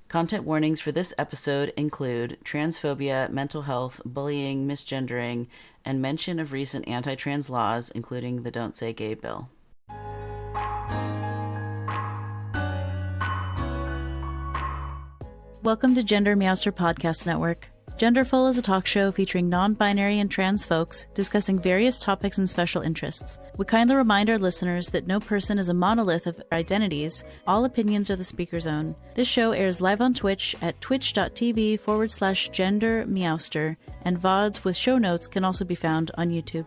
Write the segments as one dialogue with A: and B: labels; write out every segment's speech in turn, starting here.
A: Content warnings for this episode include transphobia, mental health, bullying, misgendering, and mention of recent anti trans laws, including the Don't Say Gay bill. Welcome to GenderMeowster Podcast Network. Genderful is a talk show featuring non-binary and trans folks discussing various topics and special interests. We kindly remind our listeners that no person is a monolith of identities. All opinions are the speaker's own. This show airs live on Twitch at twitch.tv/GenderMeowster, and VODs with show notes can also be found on YouTube.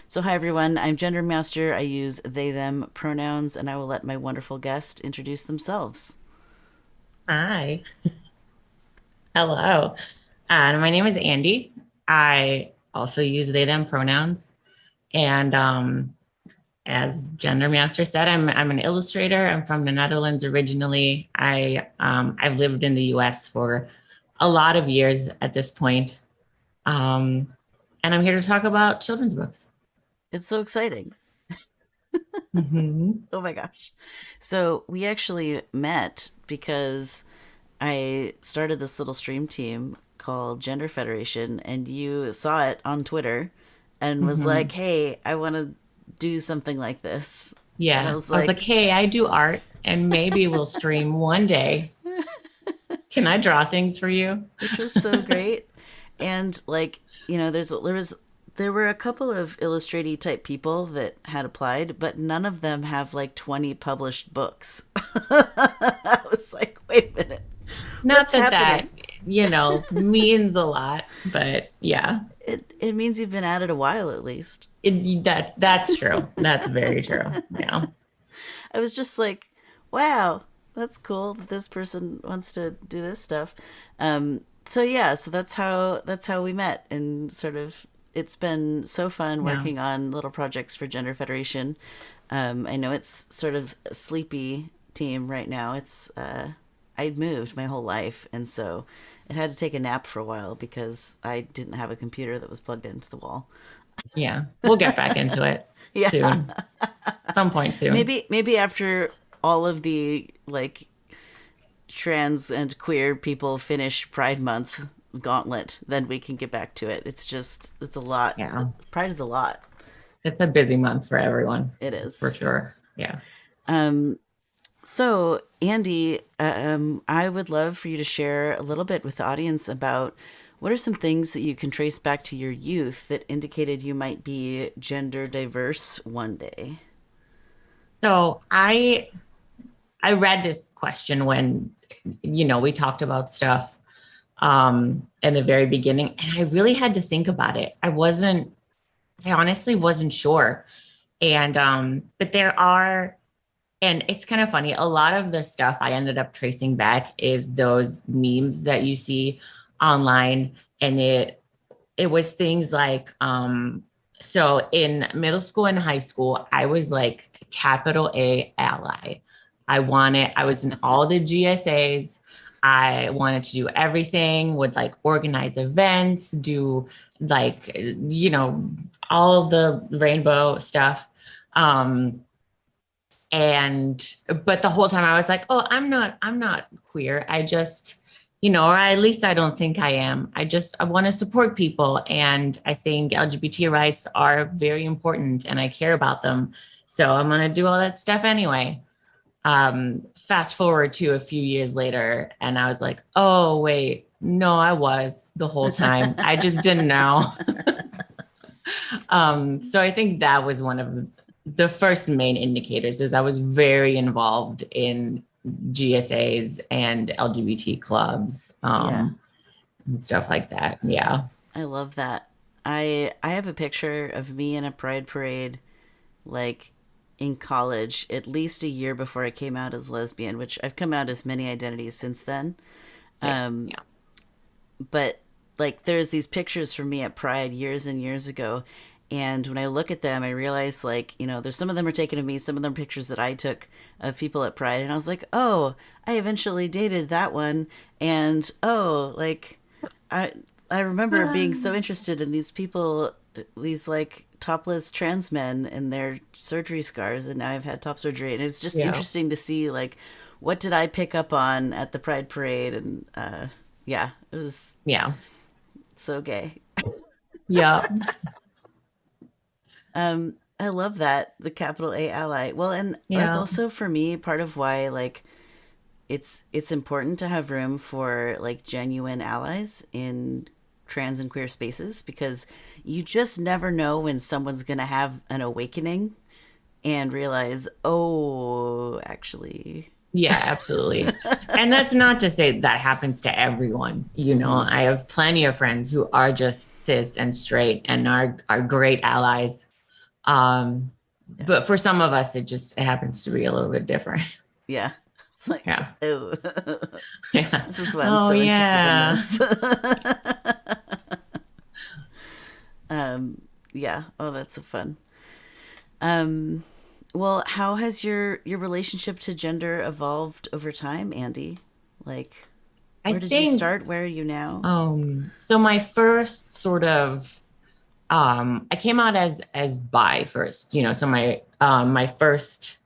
A: So hi everyone, I'm GenderMeowster. I use they, them pronouns, and I will let my wonderful guest introduce themselves.
B: Hi. Hello. My name is Andy. I also use they, them pronouns. And as GenderMeowster said, I'm an illustrator. I'm from the Netherlands originally. I've lived in the US for a lot of years at this point. And I'm here to talk about children's books.
A: It's so exciting.
B: Mm-hmm.
A: Oh my gosh. So we actually met because I started this little stream team called Gender Federation, and you saw it on Twitter and was
B: Mm-hmm.
A: like, hey, I want to do something like this. And I
B: Yeah.
A: was
B: I was like,
A: like,
B: hey, I do art and maybe we'll stream one day. Can I draw things for you?
A: which was so great. And like, there were a couple of illustraty type people that had applied, but none of them have like 20 published books. I was like, wait a minute,
B: Not
A: what's
B: that that,
A: happening?
B: means a lot, but yeah,
A: It means you've been at it a while at least.
B: that's true. That's very true. Yeah.
A: I was just like, wow, that's cool that this person wants to do this stuff. So yeah, so that's how we met, and sort of it's been so fun
B: Yeah.
A: working on little projects for Gender Federation. I know it's sort of a sleepy team right now. It's I moved my whole life, and so it had to take a nap for a while because I didn't have a computer that was plugged into the wall.
B: Yeah. We'll get back into it
A: Yeah,
B: soon, some point soon.
A: maybe after all of the like trans and queer people finish Pride Month gauntlet, then we can get back to it. It's a lot.
B: Yeah.
A: Pride is a lot.
B: It's a busy month for everyone,
A: It is.
B: for sure. Yeah.
A: Um, so, Andy, I would love for you to share a little bit with the audience about what are some things that you can trace back to your youth that indicated you might be gender diverse one day.
B: So I read this question when, we talked about stuff in the very beginning, and I really had to think about it. I honestly wasn't sure. And but there are, and it's kind of funny, a lot of the stuff I ended up tracing back is those memes that you see online. And it was things like so in middle school and high school, I was like capital A ally. I was in all the GSAs. I wanted to do everything, would like organize events, do like, all the rainbow stuff. Um, but the whole time I was like, oh, I'm not queer. I just, or at least I don't think I am. I want to support people. And I think LGBT rights are very important and I care about them. So I'm going to do all that stuff anyway. Fast forward to a few years later, and I was like, oh, wait, no, I was the whole time. I just didn't know. So I think that was one of the first main indicators is I was very involved in GSAs and LGBT clubs,
A: Yeah,
B: and stuff like that. Yeah.
A: I love that. I have a picture of me in a pride parade like in college, at least a year before I came out as lesbian, which I've come out as many identities since then.
B: Same.
A: Um,
B: Yeah.
A: but like there's these pictures from me at Pride years and years ago. And when I look at them, I realize like, there's some of them are taken of me, some of them are pictures that I took of people at Pride. And I was like, oh, I eventually dated that one. And oh, like I I remember being so interested in these people these like topless trans men in their surgery scars, and now I've had top surgery, and it's just
B: Yeah.
A: interesting to see like what did I pick up on at the Pride Parade, and yeah, it was
B: Yeah.
A: so gay.
B: Yeah.
A: I love that, the capital A ally. Well, and that's
B: Yeah.
A: also for me part of why like it's important to have room for like genuine allies in trans and queer spaces, because you just never know when someone's going to have an awakening and realize, oh, actually.
B: Yeah, absolutely. And that's not to say that happens to everyone.
A: Hmm.
B: I have plenty of friends who are just cis and straight and are great allies. Um,
A: Yeah.
B: but for some of us, it happens to be a little bit different.
A: Yeah. It's like,
B: Yeah.
A: oh,
B: Yeah.
A: this is why I'm
B: Oh,
A: so interested in
B: yeah.
A: this. um, yeah. Oh, that's so fun. Um, well, how has your relationship to gender evolved over time, Andy? Like,
B: I
A: where did you
B: think
A: start? Where are you now?
B: so my first sort of I came out as bi first, so my first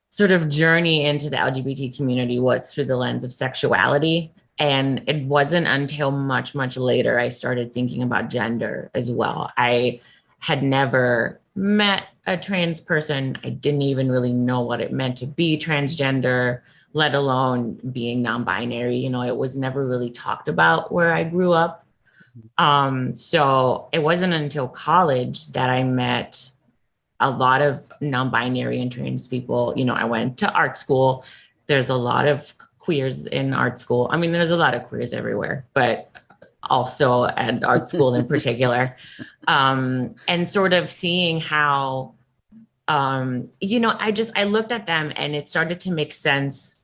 B: sort of journey into the LGBT community was through the lens of sexuality. And it wasn't until much, much later I started thinking about gender as well. I had never met a trans person. I didn't even really know what it meant to be transgender, let alone being non binary. It was never really talked about where I grew up. So it wasn't until college that I met a lot of non-binary and trans people. I went to art school. There's a lot of queers in art school. I mean, there's a lot of queers everywhere, but also at art school in particular. And sort of seeing how, I looked at them and it started to make sense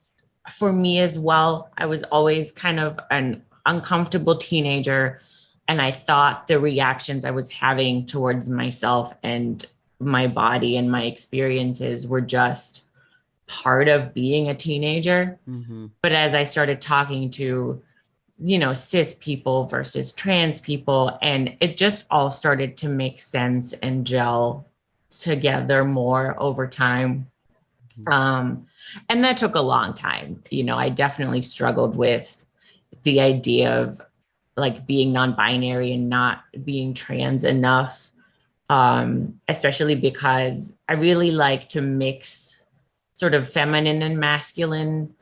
B: for me as well. I was always kind of an uncomfortable teenager. And I thought the reactions I was having towards myself and my body and my experiences were just part of being a teenager.
A: Mm-hmm.
B: But as I started talking to, cis people versus trans people, and it just all started to make sense and gel together more over time. Um, and that took a long time. I definitely struggled with the idea of like being non-binary and not being trans enough, especially because I really like to mix sort of feminine and masculine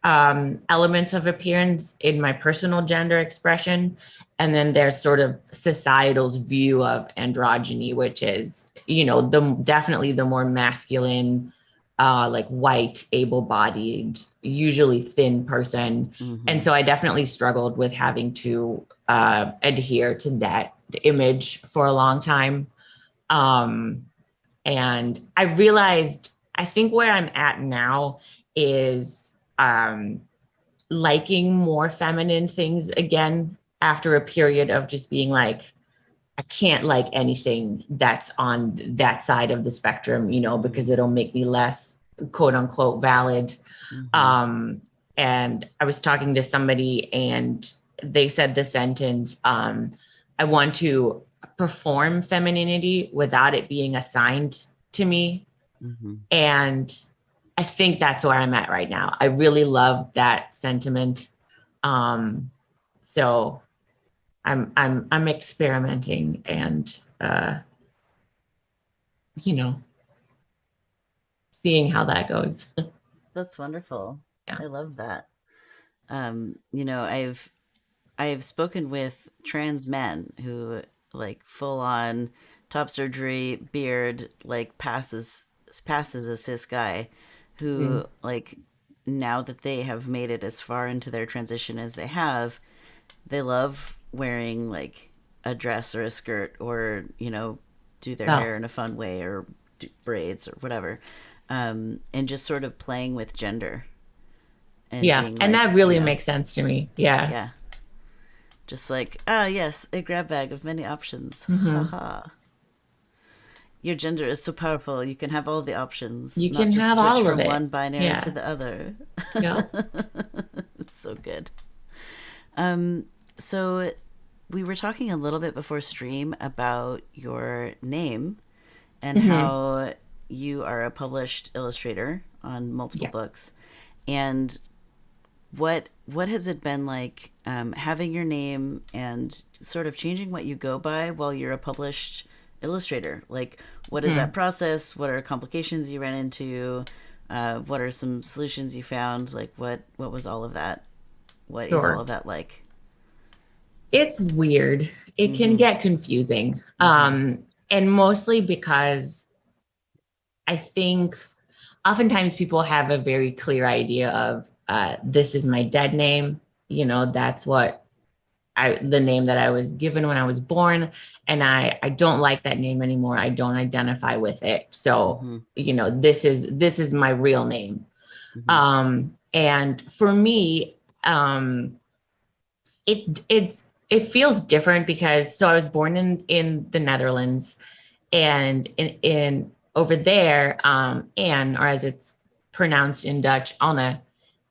B: elements of appearance in my personal gender expression. And then there's sort of societal's view of androgyny, which is, definitely the more masculine, like white, able-bodied, usually thin person.
A: Mm-hmm.
B: And so I definitely struggled with having to adhere to that image for a long time. Um, and I realized, I think where I'm at now is liking more feminine things again after a period of just being like, I can't like anything that's on that side of the spectrum, because it'll make me less quote unquote valid.
A: Mm-hmm.
B: Um, and I was talking to somebody and they said the sentence, I want to perform femininity without it being assigned to me.
A: Mm-hmm.
B: And I think that's where I'm at right now. I really love that sentiment. So I'm experimenting and you know, seeing how that goes.
A: That's wonderful.
B: Yeah.
A: I love that. I've spoken with trans men who like full on top surgery, beard, like passes a cis guy, who
B: Mm.
A: like now that they have made it as far into their transition as they have, they love wearing like a dress or a skirt, or do their
B: Oh,
A: hair in a fun way, or do braids or whatever, and just sort of playing with gender and
B: yeah.
A: being
B: And that
A: like,
B: really makes sense to me. Yeah.
A: yeah, just like, ah, yes, a grab bag of many options.
B: Mm-hmm.
A: Haha. Your gender is so powerful. You can have all the options,
B: You
A: not
B: can
A: just
B: have
A: switch
B: all of
A: from
B: it.
A: one binary to
B: Yeah.
A: the other.
B: Yeah.
A: It's so good. So we were talking a little bit before stream about your name and
B: Mm-hmm.
A: how you are a published illustrator on multiple
B: Yes.
A: books. And what has it been like having your name and sort of changing what you go by while you're a published illustrator? Like, what is that
B: Hmm.
A: process? What are complications you ran into? What are some solutions you found? Like, what was all of that? What is all
B: Sure.
A: of that like?
B: It's weird. It can
A: Mm-hmm.
B: get confusing.
A: Mm-hmm.
B: And mostly because I think oftentimes people have a very clear idea of this is my dead name. That's what the name that I was given when I was born. And I don't like that name anymore. I don't identify with it. So,
A: Mm-hmm.
B: this is my real name.
A: Mm-hmm.
B: And for me, it feels different because I was born in the Netherlands, and in over there, Anne, or as it's pronounced in Dutch, Anne,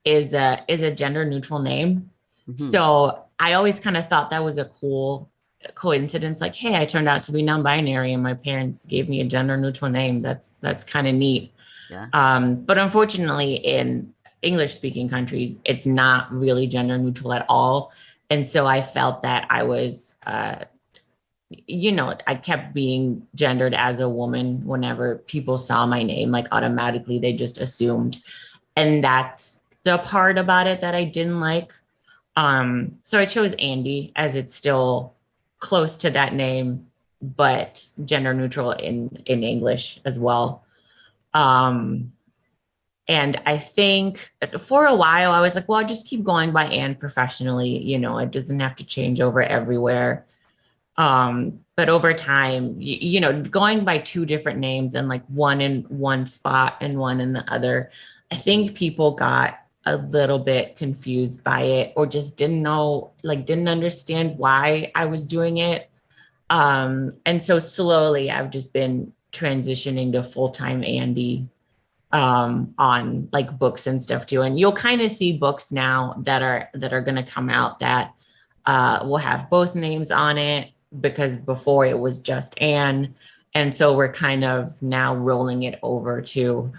B: is a gender neutral name.
A: Mm-hmm.
B: So I always kind of thought that was a cool coincidence. Like, hey, I turned out to be non-binary, and my parents gave me a gender neutral name. That's kind of neat.
A: Yeah.
B: But unfortunately, in English speaking countries, it's not really gender neutral at all. And so I felt that I was, I kept being gendered as a woman whenever people saw my name, like automatically they just assumed. And that's the part about it that I didn't like. So I chose Andy as it's still close to that name, but gender neutral in English as well. Um, and I think for a while I was like, well, I'll just keep going by Anne professionally. It doesn't have to change over everywhere. But over time, going by two different names and like one in one spot and one in the other, I think people got a little bit confused by it, or just didn't know, like didn't understand why I was doing it. And so slowly I've just been transitioning to full-time Andy on like books and stuff too. And you'll kind of see books now that are going to come out that will have both names on it, because before it was just Anne. And so we're kind of now rolling it over to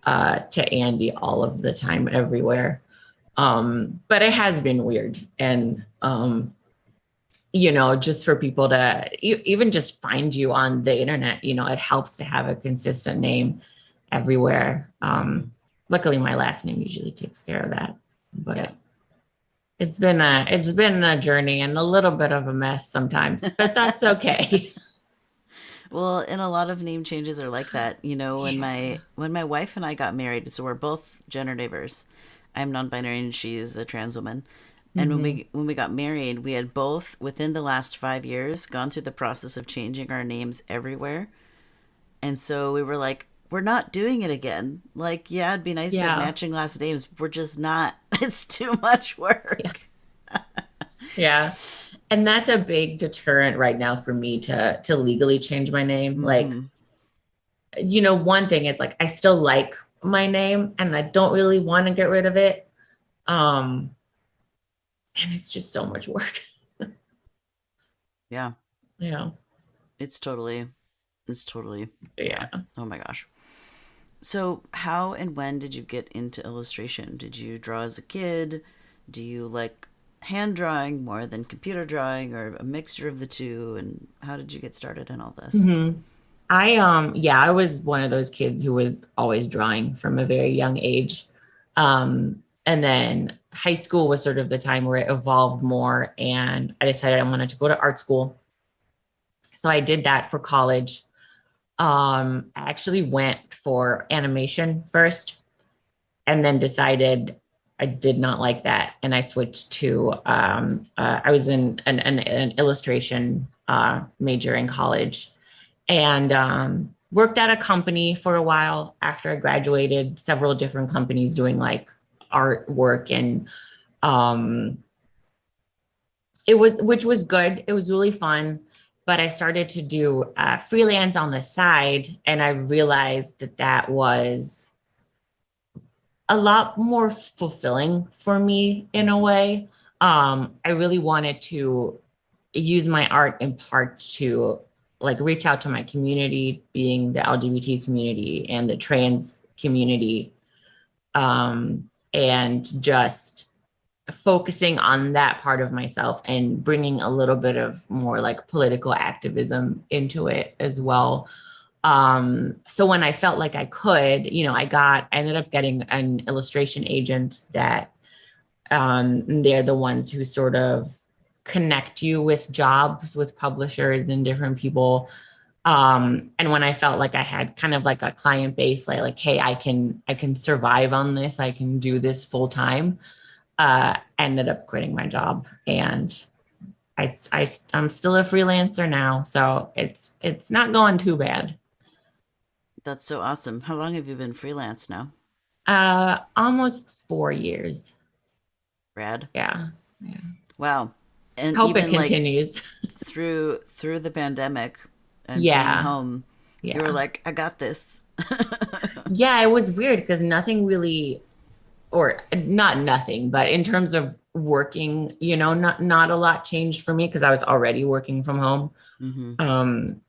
B: Andy all of the time, everywhere. But it has been weird. And just for people to even just find you on the internet, it helps to have a consistent name everywhere.
A: Mm-hmm.
B: Luckily, my last name usually takes care of that.
A: Yeah.
B: But it's been a journey and a little bit of a mess sometimes, but that's okay.
A: Well, and a lot of name changes are like that. You know, when
B: Yeah.
A: my wife and I got married, so we're both gender neighbors. I'm non-binary and she's a trans woman. And
B: Mm-hmm.
A: when we got married, we had both within the last 5 years gone through the process of changing our names everywhere. And so we were like, we're not doing it again. Like, yeah, it'd be nice to have
B: Yeah.
A: matching last names. We're just not. It's too much
B: Yeah.
A: work.
B: Yeah. And that's a big deterrent right now for me to legally change my name. Like,
A: Mm-hmm.
B: one thing is like I still like my name and I don't really want to get rid of it. Um, and it's just so much work.
A: Yeah,
B: Yeah.
A: it's totally, it's totally, yeah.
B: Yeah.
A: Oh my gosh. So, how and when did you get into illustration? Did you draw as a kid? Do you like hand drawing more than computer drawing, or a mixture of the two? And how did you get started in all this?
B: Mm-hmm. I was one of those kids who was always drawing from a very young age. And then high school was sort of the time where it evolved more, and I decided I wanted to go to art school. So I did that for college. I actually went for animation first, and then decided I did not like that, and I switched to I was in an illustration major in college, and worked at a company for a while after I graduated, several different companies doing like artwork, and um, which was good. It was really fun. But I started to do freelance on the side, and I realized that was a lot more fulfilling for me in a way. I really wanted to use my art in part to like reach out to my community, being the LGBT community and the trans community, and just focusing on that part of myself and bringing a little bit of more like political activism into it as well. So when I felt like I could, I ended up getting an illustration agent that they're the ones who sort of connect you with jobs with publishers and different people. And when I felt like I had kind of like a client base, hey, I can survive on this, I can do this full time, ended up quitting my job, and I'm still a freelancer now, so it's not going too bad.
C: That's so awesome. How long have you been freelance now?
B: Almost 4 years.
C: Rad.
B: Yeah. Yeah.
C: Wow. And
B: Hope it
C: even like
B: continues.
C: through the pandemic and being
B: Yeah.
C: home, you were
B: Yeah.
C: like, I got this.
B: Yeah, it was weird because nothing really, or not nothing, but in terms of working, not a lot changed for me because I was already working from home.
C: Hmm.
B: Um,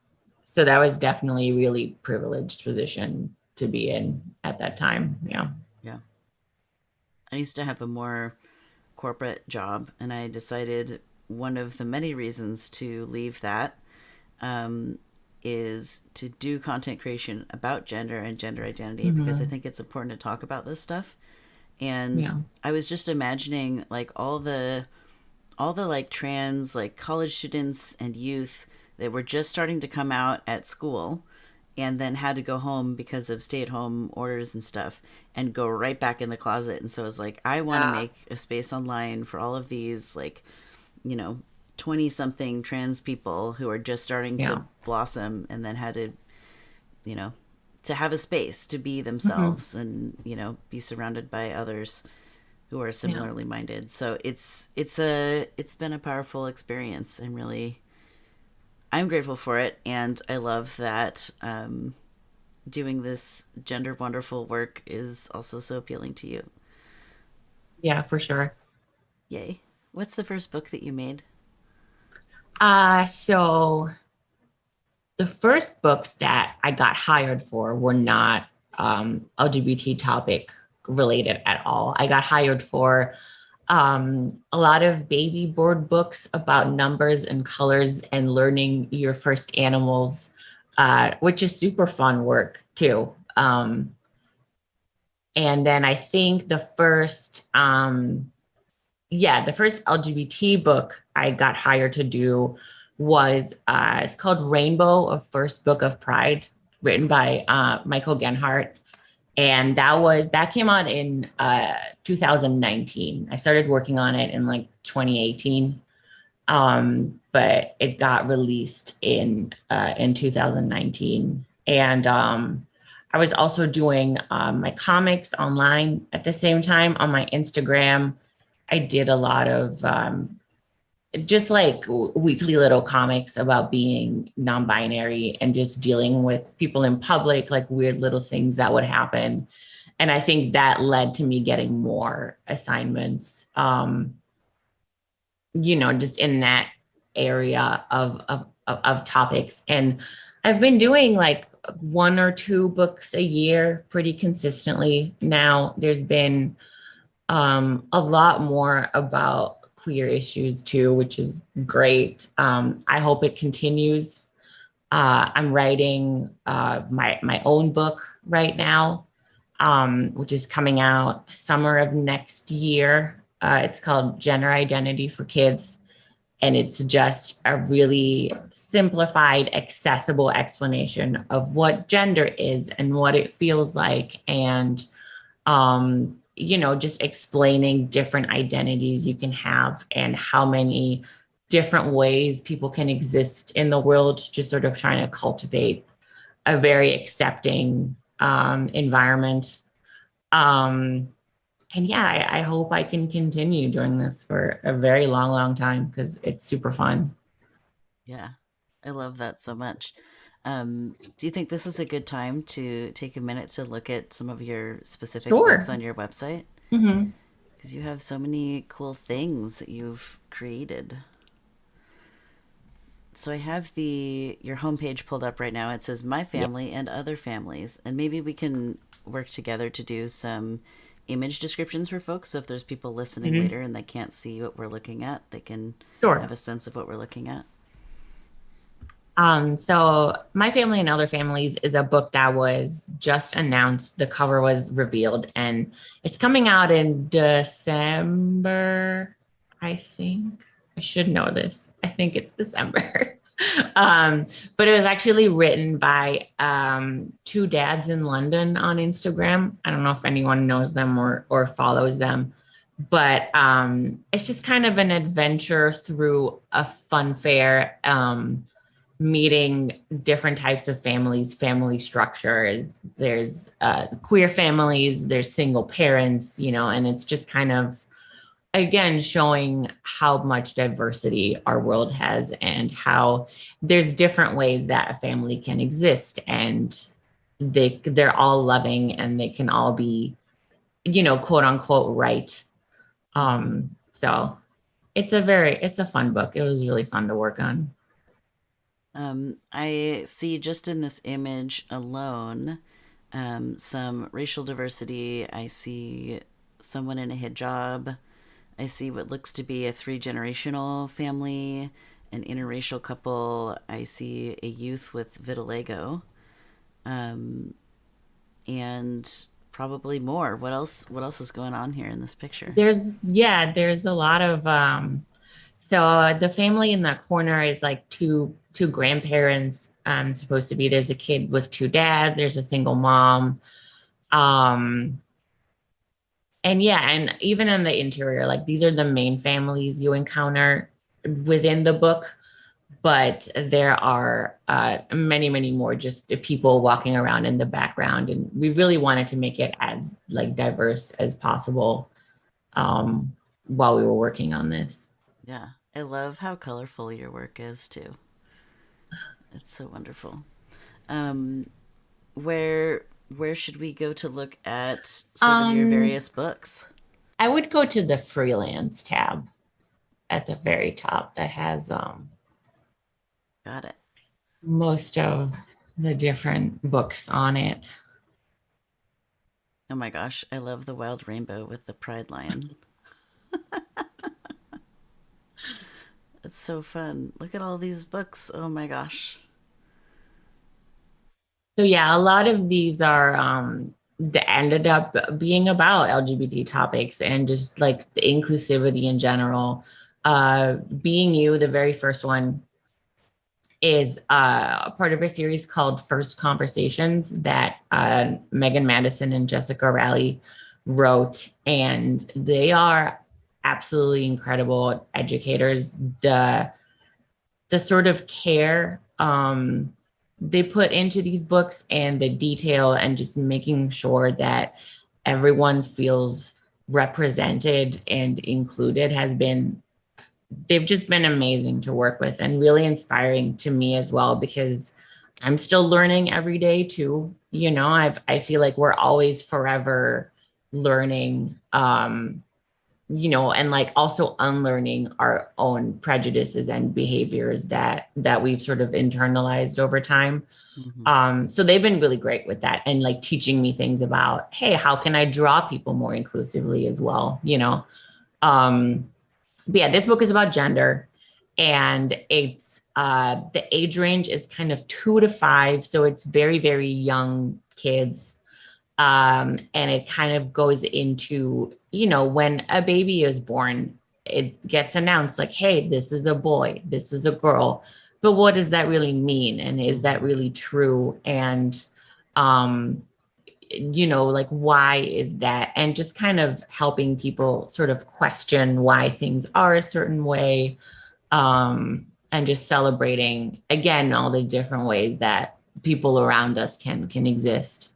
B: so that was definitely a really privileged position to be in at that time. Yeah.
C: Yeah. I used to have a more corporate job, and I decided one of the many reasons to leave that um, is to do content creation about gender and gender identity because I
B: Hmm.
C: think it's important to talk about this stuff. And
B: Yeah.
C: I was just imagining like all the like trans like college students and youth that were just starting to come out at school and then had to go home because of stay-at-home orders and stuff and go right back in the closet. And so I was like, I want to
B: Yeah.
C: make a space online for all of these like, you know, 20 something trans people who are just starting to
B: Yeah.
C: blossom and then had to, you know, to have a space to be
B: Hmm.
C: themselves and, you know, be surrounded by others who are
B: Yeah.
C: similarly minded. So it's been a powerful experience. I'm grateful for it, and I love that doing this gender wonderful work is also so appealing to you.
B: Yeah, for sure.
C: Yay! What's the first book that you made?
B: So the first books that I got hired for were not LGBT topic related at all. I got hired for a lot of baby board books about numbers and colors and learning your first animals, which is super fun work too. And then I think the first LGBT book I got hired to do was it's called Rainbow, a First Book of Pride, written by Michael Genhart, and that came out in 2019. I started working on it in like 2018, but it got released in 2019, and I was also doing my comics online at the same time on my Instagram. I did a lot of just like weekly little comics about being non-binary and just dealing with people in public, like weird little things that would happen. And I think that led to me getting more assignments, just in that area of topics. And I've been doing like one or two books a year pretty consistently now. There's been a lot more about queer issues too, which is great. I hope it continues. I'm writing my own book right now, which is coming out summer of next year. It's called Gender Identity for Kids, and it's just a really simplified, accessible explanation of what gender is and what it feels like, and just explaining different identities you can have and how many different ways people can exist in the world, just sort of trying to cultivate a very accepting environment. Um, and yeah, I hope I can continue doing this for a very long, long time because it's super fun.
C: Yeah, I love that so much. Do you think this is a good time to take a minute to look at some of your specific books
B: Sure.
C: on your website?
B: Hmm.
C: Because you have so many cool things that you've created. So I have your homepage pulled up right now. It says my family
B: Yes.
C: and other families, and maybe we can work together to do some image descriptions for folks. So if there's people listening later and they can't see what we're looking at, they can have
B: Sure.
C: a sense of what we're looking at.
B: So My Family and Other Families is a book that was just announced. The cover was revealed, and it's coming out in December, I think. I should know this. I think it's December. But it was actually written by two dads in London on Instagram. I don't know if anyone knows them or follows them, but it's just kind of an adventure through a fun fair. Meeting different types of families, family structures. There's queer families, there's single parents, and it's just kind of, again, showing how much diversity our world has and how there's different ways that a family can exist, and they're all loving and they can all be, quote unquote, right. So it's a fun book. It was really fun to work on.
C: I see just in this image alone some racial diversity. I see someone in a hijab. I see what looks to be a 3-generational family, an interracial couple. I see a youth with vitiligo, and probably more. What else? What else is going on here in this picture?
B: There's a lot of so the family in that corner is like two grandparents. Supposed to be. There's a kid with two dads. There's a single mom. Um, and yeah, and even in the interior, like these are the main families you encounter within the book, but there are many, many more just people walking around in the background, and we really wanted to make it as like diverse as possible while we were working on this.
C: Yeah, I love how colorful your work is too. It's so wonderful. Um, where should we go to look at sort of your
B: Um,
C: various books?
B: I would go to the freelance tab at the very top that has
C: Got it.
B: most of the different books on it.
C: Oh my gosh, I love the wild rainbow with the pride lion. It's so fun. Look at all these books. Oh my gosh.
B: So yeah, a lot of these are that ended up being about LGBT topics and just like the inclusivity in general. Being You, the very first one, is part of a series called First Conversations that Megan Madison and Jessica Raleigh wrote, and they are absolutely incredible educators. The sort of care they put into these books and the detail and just making sure that everyone feels represented and included they've just been amazing to work with and really inspiring to me as well, because I'm still learning every day too. I feel like we're always forever learning, and like also unlearning our own prejudices and behaviors that we've sort of internalized over time. So they've been really great with that and like teaching me things about, hey, how can I draw people more inclusively as well. But yeah, this book is about gender, and it's the age range is kind of 2 to 5, so it's very, very young kids. And it kind of goes into, when a baby is born, it gets announced like, hey, this is a boy, this is a girl. But what does that really mean? And is that really true? And, like, why is that? And just kind of helping people sort of question why things are a certain way. And just celebrating, again, all the different ways that people around us can exist.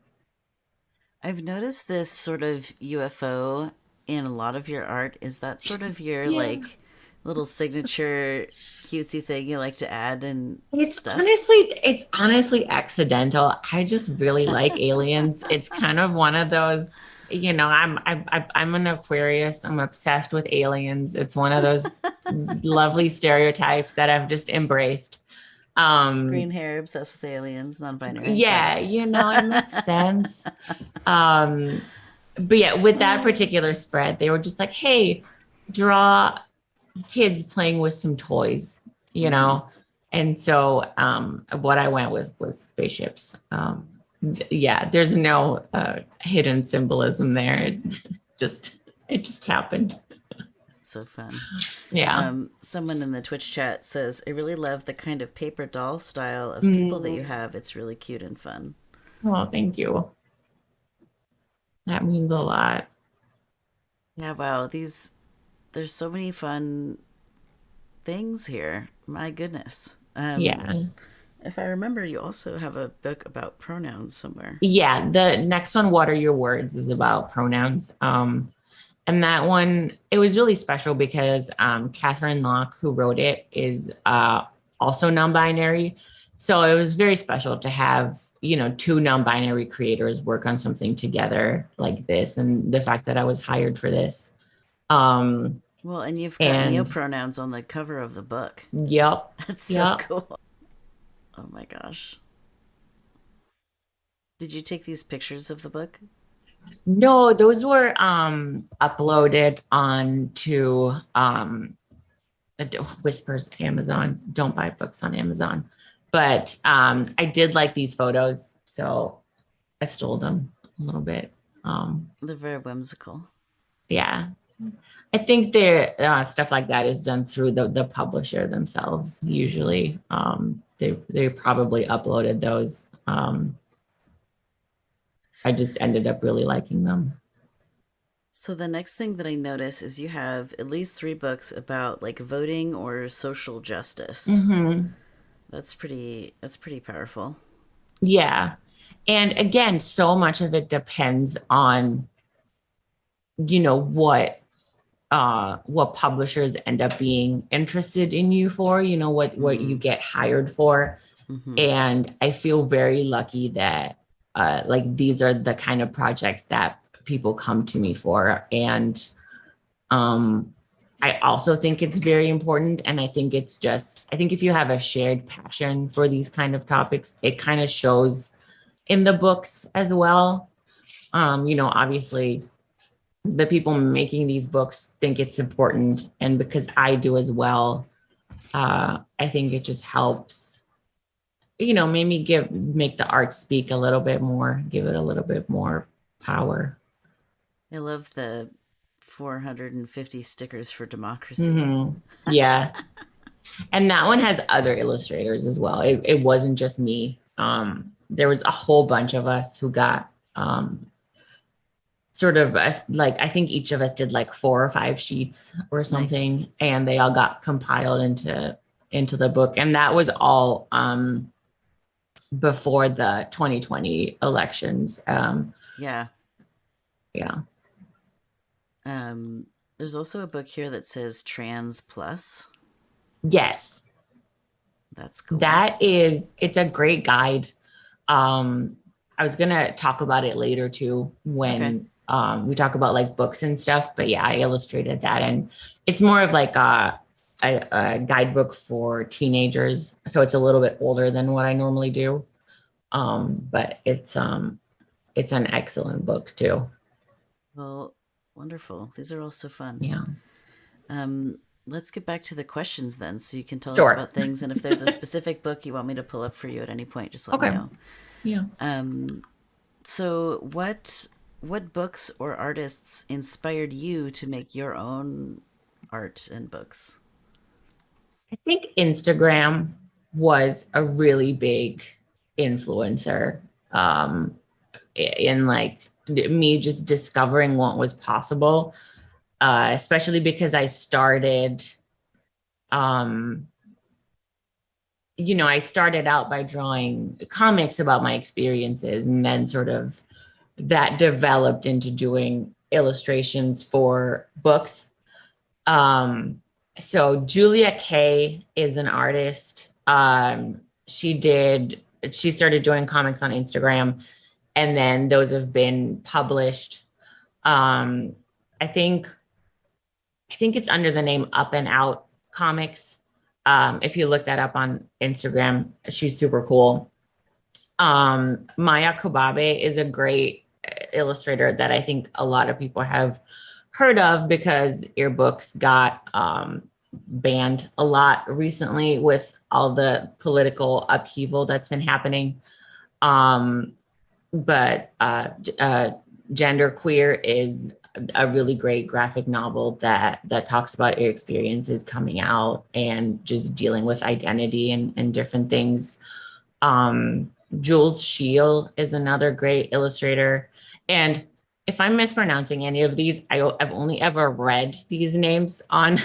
C: I've noticed this sort of UFO in a lot of your art. Is that sort of your
B: Yeah.
C: like little signature cutesy thing you like to add and
B: It's
C: stuff?
B: honestly accidental. I just really like aliens. It's kind of one of those I'm an Aquarius. I'm obsessed with aliens. It's one of those lovely stereotypes that I've just embraced.
C: Green hair, obsessed with aliens, non-binary.
B: Yeah, it makes sense. But yeah, with that particular spread, they were just like, hey, draw kids playing with some toys, And so what I went with was spaceships. There's no hidden symbolism there. It just happened.
C: So fun.
B: Yeah.
C: Someone in the Twitch chat says, I really love the kind of paper doll style of people that you have. It's really cute and fun.
B: Oh, thank you. That means a lot.
C: Yeah, wow. There's so many fun things here. My goodness.
B: Yeah.
C: If I remember, you also have a book about pronouns somewhere.
B: Yeah. The next one, What Are Your Words, is about pronouns. And that one, it was really special because Catherine Locke, who wrote it, is also non-binary. So it was very special to have, two non-binary creators work on something together like this. And the fact that I was hired for this.
C: Well, and you've got neopronouns on the cover of the book.
B: Yep.
C: That's so cool. Oh my gosh. Did you take these pictures of the book?
B: No, those were uploaded onto Whispers Amazon. Don't buy books on Amazon. But I did like these photos, so I stole them a little bit.
C: They're very whimsical.
B: Yeah. I think the stuff like that is done through the publisher themselves. Usually, they probably uploaded those. I just ended up really liking them.
C: So the next thing that I notice is you have at least 3 books about like voting or social justice.
B: Mm-hmm.
C: That's pretty powerful.
B: Yeah. And again, so much of it depends on, what publishers end up being interested in you for, what you get hired for.
C: Mm-hmm.
B: And I feel very lucky that these are the kind of projects that people come to me for. And I also think it's very important. And I think if you have a shared passion for these kind of topics, it kind of shows in the books as well. Obviously the people making these books think it's important. And because I do as well, I think it just helps, maybe make the art speak a little bit more, give it a little bit more power.
C: I love the 450 stickers for democracy.
B: Mm-hmm. Yeah. And that one has other illustrators as well. It wasn't just me. There was a whole bunch of us who got sort of I think each of us did like 4 or 5 sheets or something. Nice. And they all got compiled into the book. And that was all before the 2020 elections.
C: Yeah.
B: Yeah.
C: There's also a book here that says Trans Plus.
B: Yes.
C: That's cool.
B: It's a great guide. I was going to talk about it later too, when we talk about like books and stuff, but yeah, I illustrated that, and it's more of like a guidebook for teenagers. So it's a little bit older than what I normally do. But it's an excellent book too.
C: Well, wonderful. These are all so fun.
B: Yeah.
C: Let's get back to the questions then, so you can tell us about things. And if there's a specific book you want me to pull up for you at any point, just let me know.
B: Yeah.
C: So what books or artists inspired you to make your own art and books?
B: I think Instagram was a really big influencer in like me just discovering what was possible, especially because I started, I started out by drawing comics about my experiences, and then sort of that developed into doing illustrations for books. So Julia Kay is an artist. She started doing comics on Instagram, and then those have been published. Um, I think it's under the name Up and Out Comics. If you look that up on Instagram, she's super cool. Maya Kobabe is a great illustrator that I think a lot of people have heard of because your books got banned a lot recently with all the political upheaval that's been happening. But Genderqueer is a really great graphic novel that talks about your experiences coming out and just dealing with identity and different things. Jules Scheel is another great illustrator. And if I'm mispronouncing any of these, I've only ever read these names on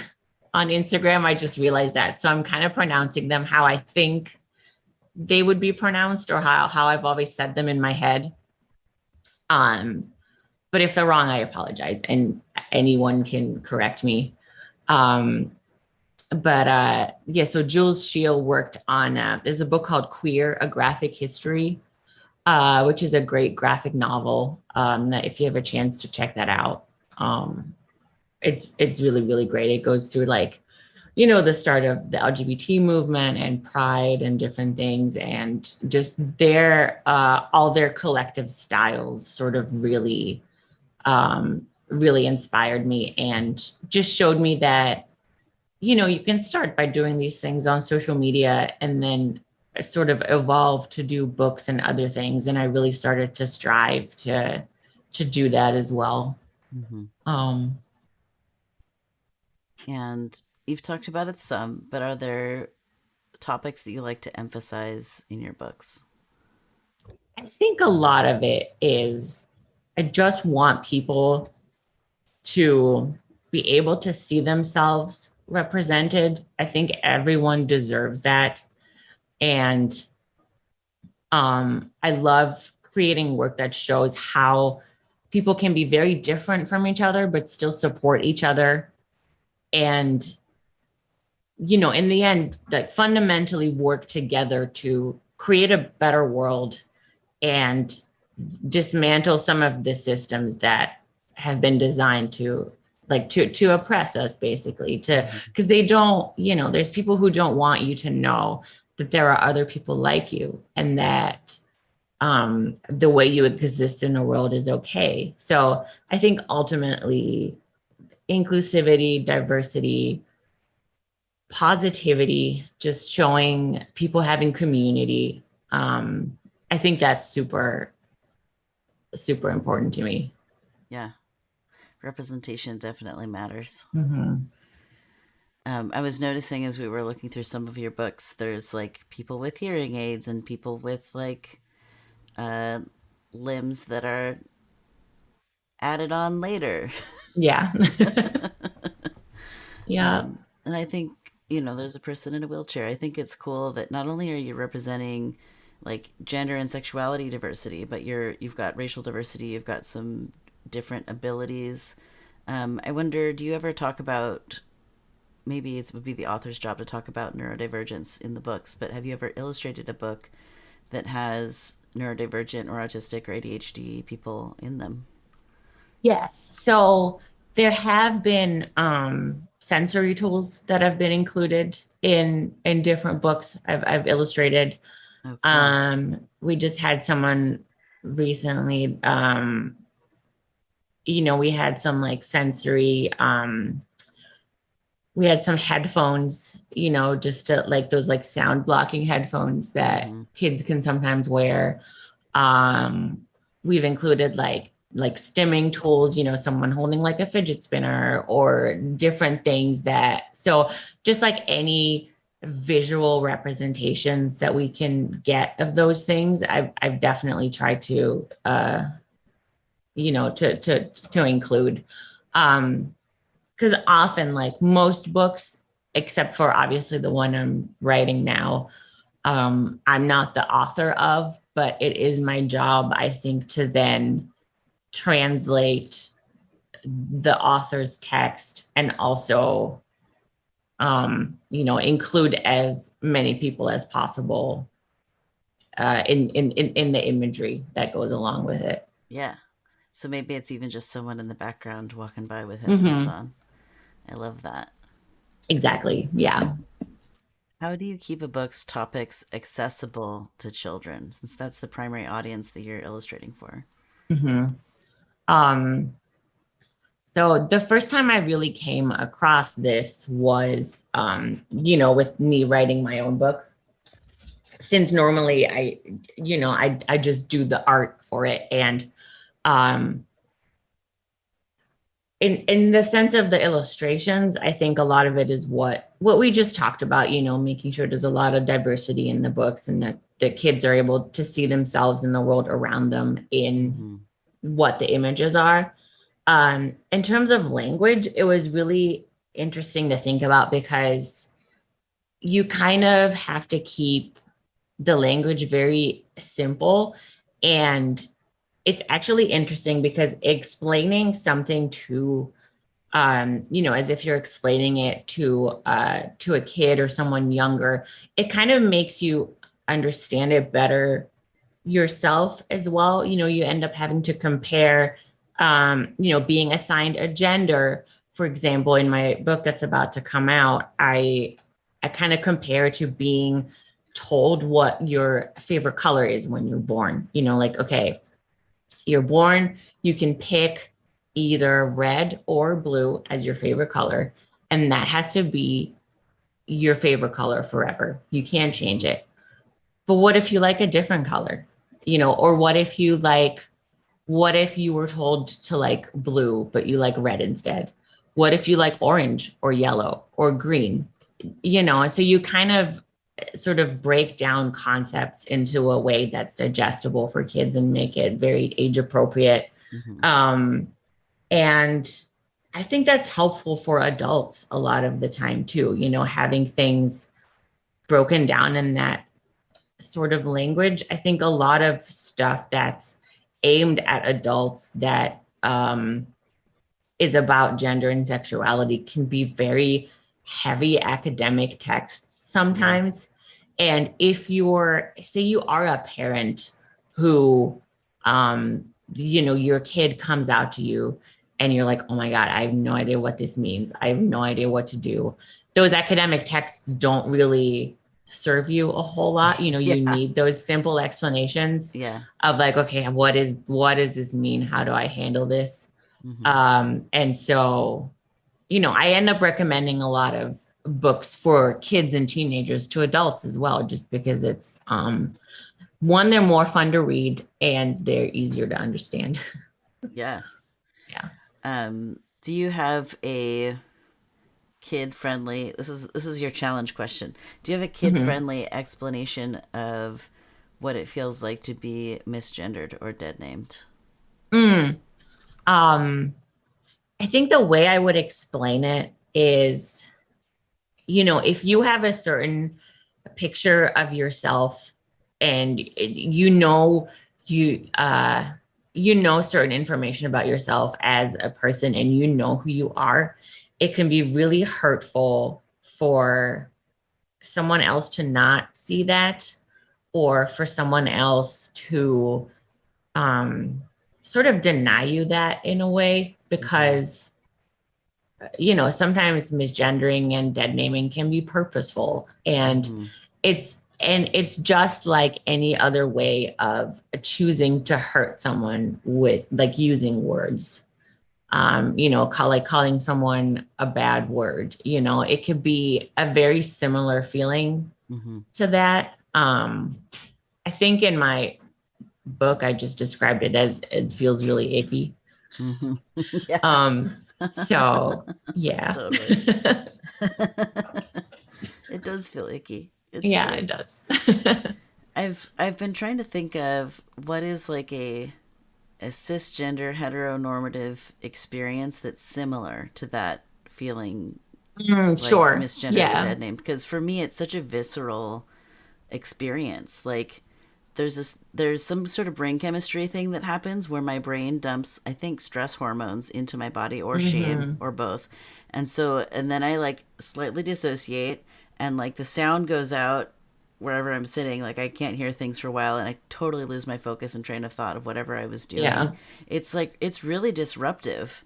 B: Instagram. I just realized that. So I'm kind of pronouncing them how I think they would be pronounced or how I've always said them in my head. But if they're wrong, I apologize, and anyone can correct me. Yeah, so Jules Scheel worked on, there's a book called Queer, A Graphic History, which is a great graphic novel that if you have a chance to check that out, it's really, really great. It goes through the start of the LGBT movement and pride and different things, and just all their collective styles sort of really, really inspired me and just showed me that, you can start by doing these things on social media and then sort of evolve to do books and other things. And I really started to strive to do that as well.
C: Mm-hmm. And you've talked about it some, but are there topics that you like to emphasize in your books?
B: I think a lot of it is I just want people to be able to see themselves represented. I think everyone deserves that. And I love creating work that shows how people can be very different from each other, but still support each other. And, in the end, fundamentally work together to create a better world and dismantle some of the systems that have been designed to oppress us, basically, because they don't, there's people who don't want you to know that there are other people like you and that the way you exist in the world is okay. So I think ultimately inclusivity, diversity, positivity, just showing people having community. I think that's super, super important to me.
C: Yeah. Representation definitely matters.
B: Mm-hmm.
C: I was noticing as we were looking through some of your books, there's people with hearing aids and people with limbs that are added on later.
B: Yeah. Yeah.
C: And I think, there's a person in a wheelchair. I think it's cool that not only are you representing gender and sexuality diversity, but you've got racial diversity, you've got some different abilities. I wonder, do you ever talk about, maybe it would be the author's job to talk about neurodivergence in the books, but have you ever illustrated a book that has neurodivergent or autistic or ADHD people in them?
B: Yes. So there have been sensory tools that have been included in different books I've illustrated.
C: Oh, cool.
B: We just had someone recently, we had some sensory, we had some headphones, just to, those sound blocking headphones that kids can sometimes wear. We've included like stimming tools, someone holding a fidget spinner or different things so just any visual representations that we can get of those things, I've definitely tried to, to include. Because often, most books, except for obviously the one I'm writing now, I'm not the author of, but it is my job, I think, to then translate the author's text and also, include as many people as possible in the imagery that goes along with it.
C: Yeah. So maybe it's even just someone in the background walking by with headphones on. I love that.
B: Exactly. Yeah.
C: How do you keep a book's topics accessible to children, since that's the primary audience that you're illustrating for?
B: Um, so the first time I really came across this was, with me writing my own book. Since normally I just do the art for it. And um, in the sense of the illustrations, I think a lot of it is what we just talked about, making sure there's a lot of diversity in the books and that the kids are able to see themselves in the world around them in what the images are. In terms of language, it was really interesting to think about because you kind of have to keep the language very simple. And it's actually interesting because explaining something to as if you're explaining it to a kid or someone younger, it kind of makes you understand it better yourself as well. You end up having to compare, being assigned a gender. For example, in my book that's about to come out, I kind of compare to being told what your favorite color is when you're born. Like, okay, you're born, you can pick either red or blue as your favorite color, and that has to be your favorite color forever. You can't change it. But what if you like a different color? Or what if you were told to like blue, but you like red instead? What if you like orange or yellow or green? And so you kind of sort of break down concepts into a way that's digestible for kids and make it very age appropriate. And I think that's helpful for adults a lot of the time too, having things broken down in that sort of language. I think a lot of stuff that's aimed at adults that is about gender and sexuality can be very heavy academic texts sometimes. And if say you are a parent who, your kid comes out to you and you're like, oh my God, I have no idea what this means. I have no idea what to do. Those academic texts don't really serve you a whole lot. You need those simple explanations of like, okay, what does this mean? How do I handle this? And so, I end up recommending a lot of books for kids and teenagers to adults as well, just because it's, one, they're more fun to read and they're easier to understand.
C: Yeah.
B: Yeah.
C: Do you have a kid-friendly, this is your challenge question. Do you have a kid-friendly explanation of what it feels like to be misgendered or dead named?
B: I think the way I would explain it is, if you have a certain picture of yourself and certain information about yourself as a person and you know who you are, it can be really hurtful for someone else to not see that, or for someone else to sort of deny you that in a way, because sometimes misgendering and dead naming can be purposeful, and it's just like any other way of choosing to hurt someone with like using words. Calling someone a bad word, it could be a very similar feeling to that. I think in my book, I just described it as it feels really icky. So yeah.
C: Totally. It does feel icky. It's
B: true. It does.
C: I've been trying to think of what is like a cisgender heteronormative experience that's similar to that feeling.
B: Sure.
C: Misgendered or dead named, because for me it's such a visceral experience. Like there's some sort of brain chemistry thing that happens where my brain dumps, I think, stress hormones into my body, or shame, or both. And then I like slightly dissociate, and like the sound goes out wherever I'm sitting, like I can't hear things for a while, and I totally lose my focus and train of thought of whatever I was doing.
B: Yeah.
C: It's like it's really disruptive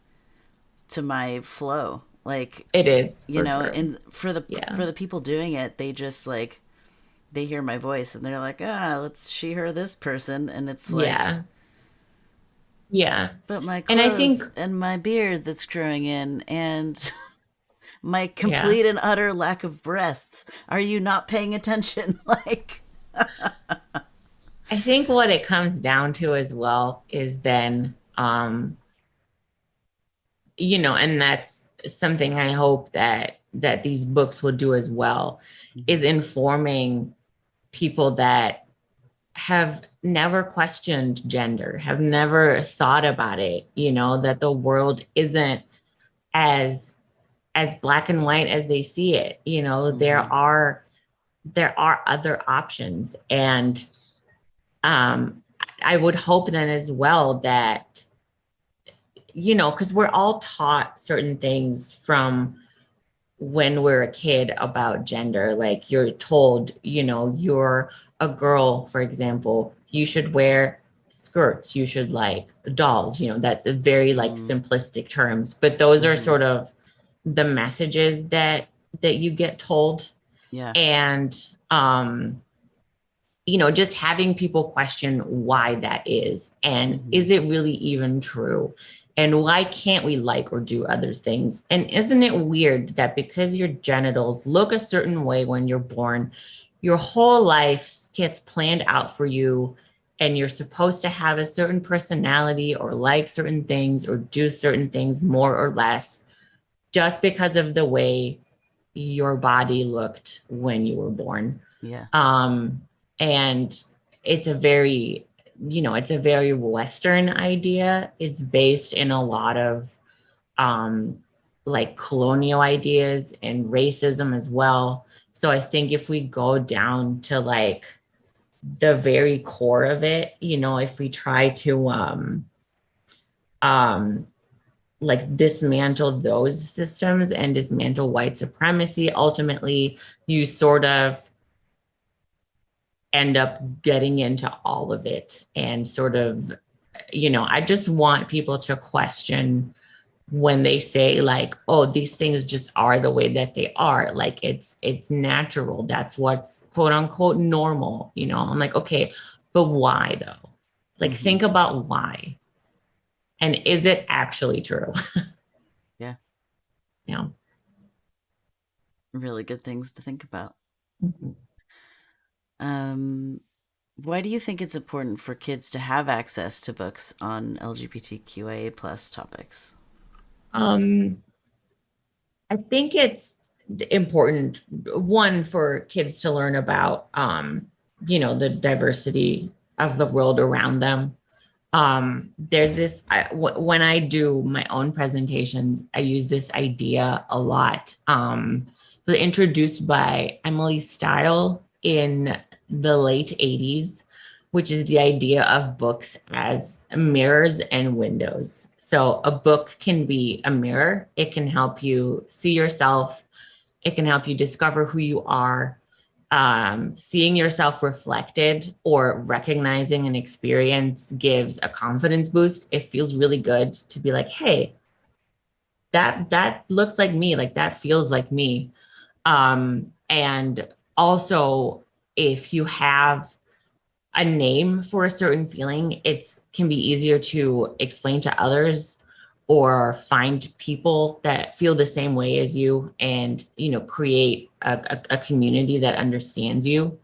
C: to my flow. Like,
B: It is
C: you
B: for
C: know,
B: sure.
C: and
B: Yeah.
C: for the people doing it, they just like they hear my voice and they're like, ah, let's she her this person, and it's like,
B: Yeah. Yeah.
C: but my
B: And I think,
C: clothes and my beard that's growing in and my
B: yeah,
C: complete and utter lack of breasts. Are you not paying attention? Like,
B: I think what it comes down to as well is then, and that's something I hope that these books will do as well, is informing people that have never questioned gender, have never thought about it, that the world isn't as black and white as they see it. There are other options. And I would hope then as well that, because we're all taught certain things from when we're a kid about gender. Like you're told, you're a girl, for example, you should wear skirts, you should like dolls, that's a very like simplistic terms, but those are sort of the messages that you get told.
C: yeah.
B: And just having people question why that is, and is it really even true, and why can't we like or do other things, and isn't it weird that because your genitals look a certain way when you're born, your whole life gets planned out for you, and you're supposed to have a certain personality or like certain things or do certain things more or less just because of the way your body looked when you were born.
C: Yeah.
B: And it's a very Western idea. It's based in a lot of like colonial ideas and racism as well. So I think if we go down to like the very core of it, if we try to um like dismantle those systems and dismantle white supremacy, ultimately you sort of end up getting into all of it. And sort of, I just want people to question when they say like, oh, these things just are the way that they are. Like it's natural. That's what's quote unquote normal. I'm like, okay, but why though? Like think about why. And is it actually true?
C: Yeah.
B: Yeah.
C: Really good things to think about.
B: Mm-hmm.
C: Why do you think it's important for kids to have access to books on LGBTQIA plus topics?
B: I think it's important, one, for kids to learn about, the diversity of the world around them. There's this, when I do my own presentations, I use this idea a lot. It was introduced by Emily Style in the late 80s, which is the idea of books as mirrors and windows. So a book can be a mirror. It can help you see yourself. It can help you discover who you are. Seeing yourself reflected or recognizing an experience gives a confidence boost. It feels really good to be like, hey, that looks like me, like that feels like me. And also, if you have a name for a certain feeling, it can be easier to explain to others or find people that feel the same way as you, and create a community that understands you.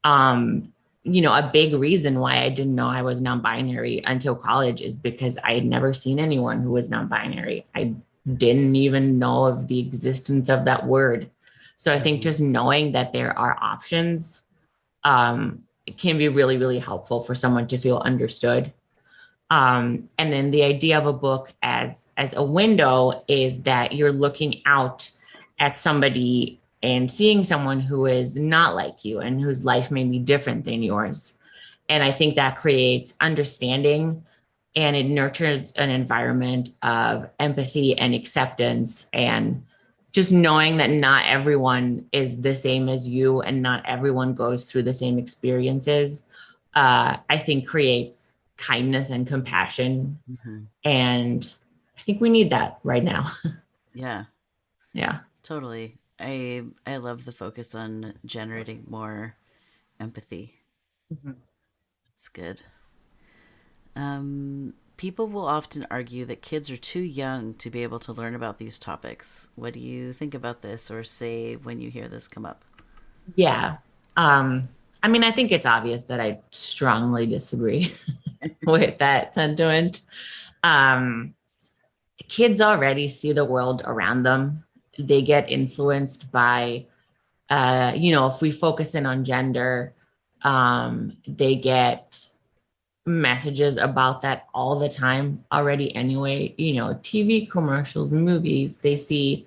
B: A big reason why I didn't know I was non-binary until college is because I had never seen anyone who was non-binary. I didn't even know of the existence of that word. So I think just knowing that there are options it can be really, really helpful for someone to feel understood. And then the idea of a book as a window is that you're looking out at somebody and seeing someone who is not like you and whose life may be different than yours. And I think that creates understanding, and it nurtures an environment of empathy and acceptance, and just knowing that not everyone is the same as you and not everyone goes through the same experiences, I think creates kindness and compassion.
C: Mm-hmm.
B: And I think we need that right now.
C: Yeah,
B: Yeah.
C: totally. I love the focus on generating more empathy.
B: Mhm.
C: It's good. People will often argue that kids are too young to be able to learn about these topics. What do you think about this or say when you hear this come up?
B: Yeah. Um, I mean, I think it's obvious that I strongly disagree with that sentiment. Um, Kids already see the world around them. They get influenced by, if we focus in on gender, they get messages about that all the time already anyway. TV commercials, movies, they see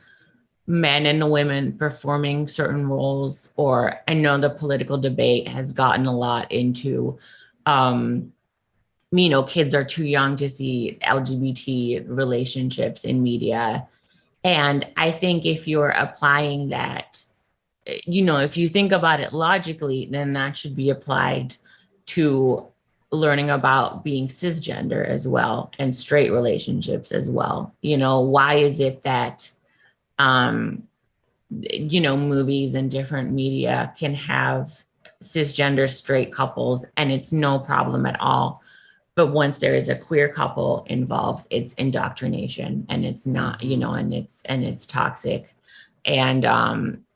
B: men and women performing certain roles. Or I know the political debate has gotten a lot into, um, kids are too young to see LGBT relationships in media. And I think if you're applying that, if you think about it logically, then that should be applied to learning about being cisgender as well and straight relationships as well. Why is it that, um, movies and different media can have cisgender straight couples and it's no problem at all? But once there is a queer couple involved, it's indoctrination and it's not, and it's toxic. And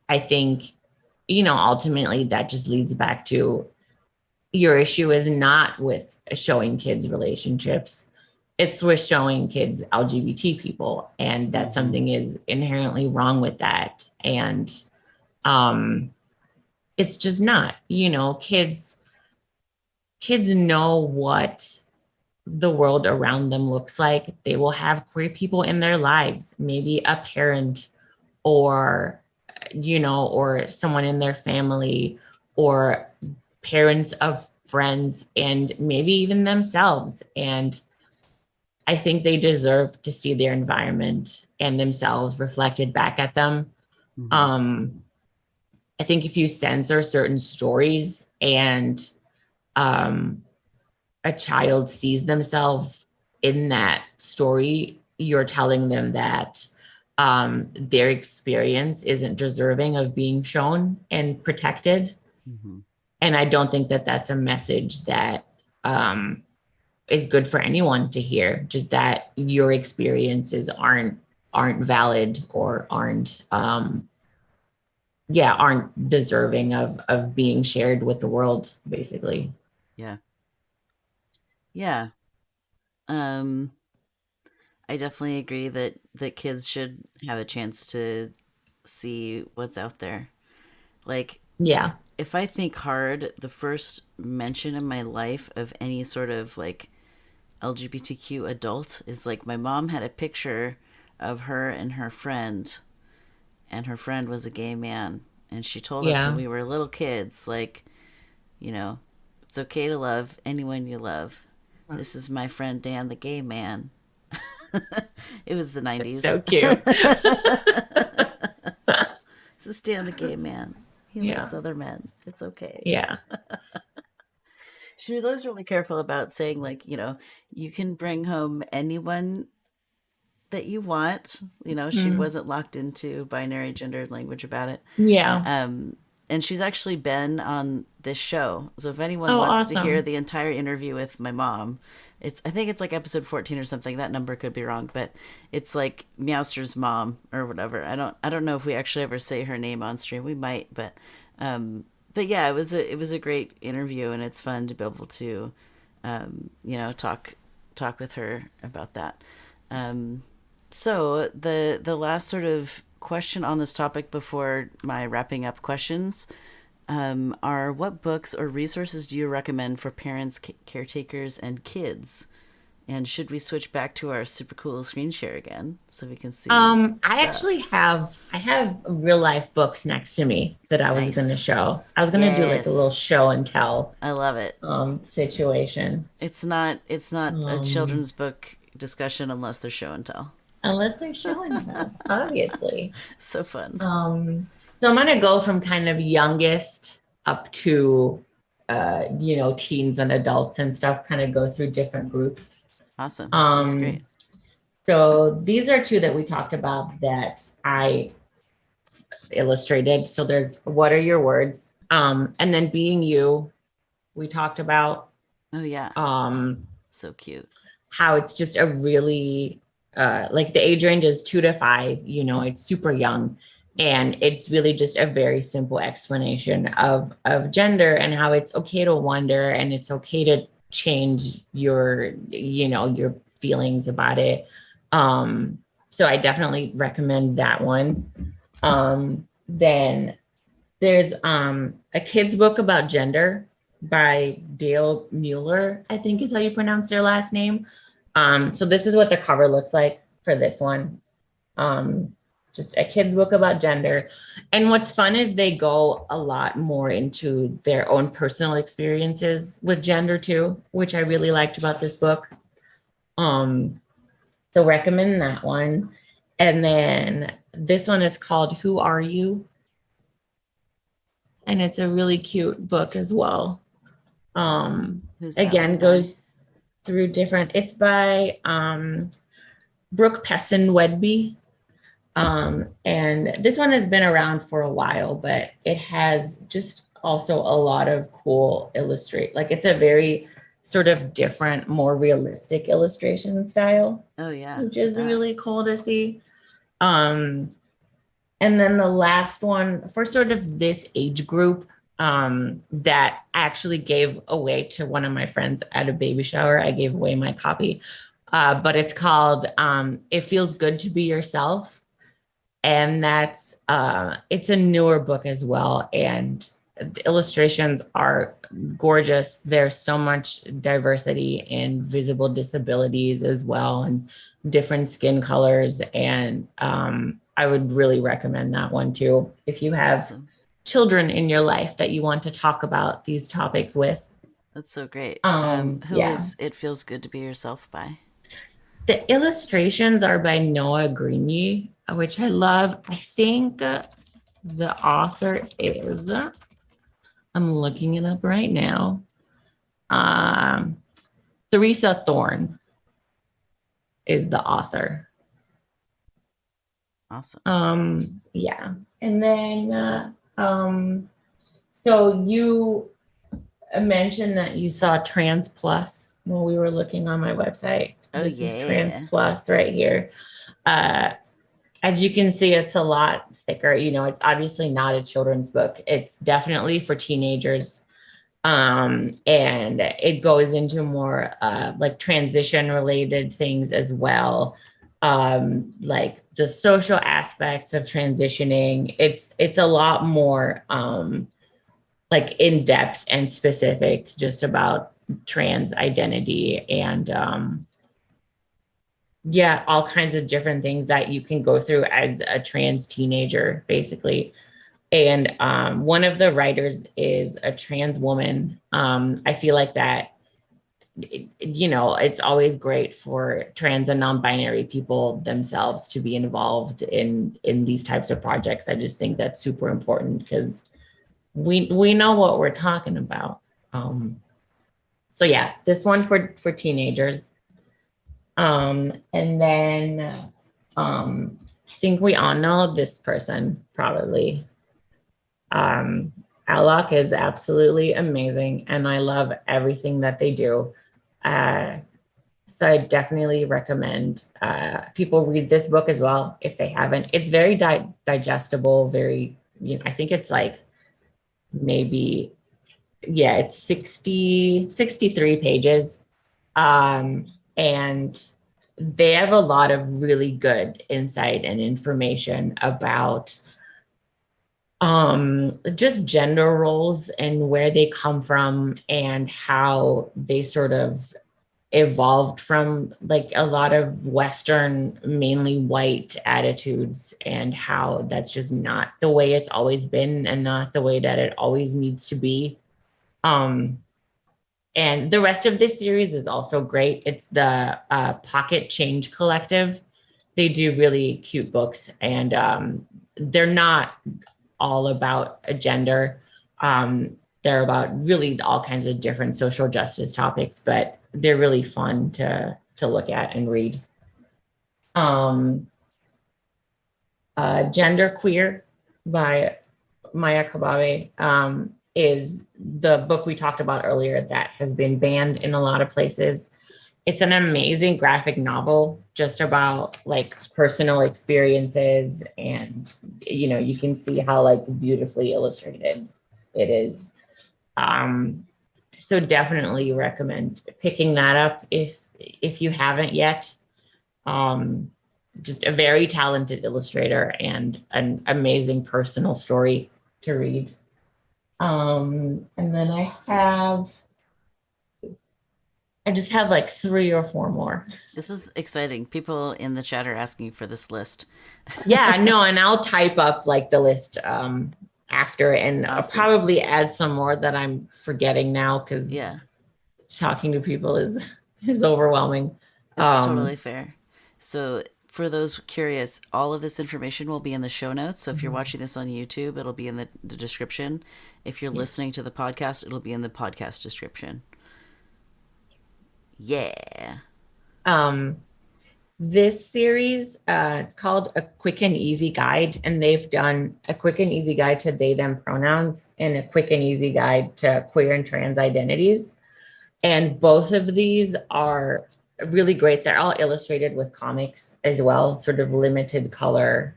B: I think, ultimately that just leads back to your issue is not with showing kids relationships. It's with showing kids LGBT people. And that something is inherently wrong with that. And um, it's just not, kids know what the world around them looks like. They will have queer people in their lives, maybe a parent or, or someone in their family or parents of friends and maybe even themselves. And I think they deserve to see their environment and themselves reflected back at them.
C: Mm-hmm.
B: I think if you censor certain stories and um, a child sees themselves in that story, you're telling them that their experience isn't deserving of being shown and protected.
C: Mm-hmm.
B: And I don't think that that's a message that um, is good for anyone to hear. Just that your experiences aren't valid or aren't deserving of being shared with the world, basically.
C: Yeah. Yeah. Um, I definitely agree that kids should have a chance to see what's out there. Like,
B: Yeah.
C: if I think hard, the first mention in my life of any sort of like LGBTQ adult is like my mom had a picture of her and her friend was a gay man. And she told us when
B: Yeah.
C: we were little kids, like, you know, it's okay to love anyone you love. This is my friend Dan, the gay man. It was the
B: It's
C: 90s.
B: so cute.
C: This is Dan, the gay man. He
B: Yeah.
C: likes other men. It's okay.
B: Yeah.
C: She was always really careful about saying, like, you can bring home anyone that you want. She
B: Mm.
C: wasn't locked into binary gendered language about it.
B: Yeah.
C: Um, and she's actually been on this show. So if anyone
B: Oh,
C: wants to hear
B: awesome.
C: the entire interview with my mom, I think it's like episode 14 or something. That number could be wrong, but it's like Meowster's mom or whatever. I don't know if we actually ever say her name on stream. We might, but yeah, it was a great interview, and it's fun to be able to talk with her about that. Um, so the last sort of question on this topic before my wrapping up questions are what books or resources do you recommend for parents, caretakers, and kids? And should we switch back to our super cool screen share again so we can see
B: I actually
C: stuff?
B: have real life books next to me that I was going to
C: Nice.
B: show. I was going to do like a little
C: Yes.
B: show and tell
C: I love it.
B: situation.
C: It's not a
B: Um,
C: children's book discussion unless they're show and tell.
B: unless they're showing stuff, obviously.
C: So fun.
B: So I'm gonna go from kind of youngest up to teens and adults and stuff, kind of go through different groups.
C: Awesome. Sounds great.
B: So these are two that we talked about that I illustrated. So there's what are your words? And then being you, we talked about.
C: Oh yeah. So cute.
B: How it's just a really like the age range is 2 to 5, it's super young. And it's really just a very simple explanation of gender and how it's okay to wonder and it's okay to change your feelings about it. So I definitely recommend that one. Then there's a kid's book about gender by Dale Mueller, I think is how you pronounce their last name. So this is what the cover looks like for this one. Just a kid's book about gender. And what's fun is they go a lot more into their own personal experiences with gender too, which I really liked about this book. So recommend that one. And then this one is called Who Are You? And it's a really cute book as well. Again, goes through different, it's by Brooke Pesson Wedby. And this one has been around for a while, but it has just also a lot of cool like it's a very sort of different, more realistic illustration style.
C: Oh yeah.
B: Which is really cool to see. And then the last one for sort of this age group that I actually gave away to one of my friends at a baby shower. I gave away my copy, but it's called It Feels Good to Be Yourself. And that's, it's a newer book as well. And the illustrations are gorgeous. There's so much diversity and visible disabilities as well, and different skin colors. And I would really recommend that one too. If you have children in your life that you want to talk about these topics with.
C: That's so great. Who is It Feels Good to Be Yourself by?
B: The illustrations are by Andyrogyny, which I love. I think the author is, I'm looking it up right now, Theresa Thorne is the author.
C: Awesome.
B: Yeah. And then, so you mentioned that you saw Trans Plus when we were looking on my website.
C: Oh,
B: this is Trans Plus right here. As you can see, it's a lot thicker. It's obviously not a children's book. It's definitely for teenagers. And it goes into more like transition related things as well. Like the social aspects of transitioning. It's a lot more like in depth and specific just about trans identity and all kinds of different things that you can go through as a trans teenager, basically. And one of the writers is a trans woman. I feel like that, it's always great for trans and non-binary people themselves to be involved in these types of projects. I just think that's super important because we know what we're talking about. So yeah, this one for teenagers. And then I think we all know this person probably. Alok is absolutely amazing, and I love everything that they do. So I definitely recommend people read this book as well if they haven't. It's very digestible, very, I think it's like maybe, it's 63 pages. And they have a lot of really good insight and information about just gender roles and where they come from and how they sort of evolved from like a lot of Western, mainly white attitudes, and how that's just not the way it's always been and not the way that it always needs to be. And the rest of this series is also great. It's the Pocket Change Collective. they do really cute books, and they're not all about a gender. They're about really all kinds of different social justice topics, but they're really fun to look at and read. Genderqueer by Maya Kababe is the book we talked about earlier that has been banned in a lot of places. It's an amazing graphic novel just about like personal experiences, and you can see how like beautifully illustrated it is. So definitely recommend picking that up if you haven't yet. Just a very talented illustrator and an amazing personal story to read. And then I just have like 3 or 4 more.
C: This is exciting. People in the chat are asking for this list.
B: Yeah, no, and I'll type up like the list after, and
C: Awesome.
B: I'll probably add some more that I'm forgetting now because
C: Yeah,
B: talking to people is overwhelming.
C: it's totally fair. So for those curious, all of this information will be in the show notes. So if you're watching this on YouTube, it'll be in the description. If you're listening to the podcast, it'll be in the podcast description. Yeah.
B: This series, it's called A Quick and Easy Guide, and they've done a quick and easy guide to they, them pronouns and a quick and easy guide to queer and trans identities. And both of these are really great. They're all illustrated with comics as well, sort of limited color,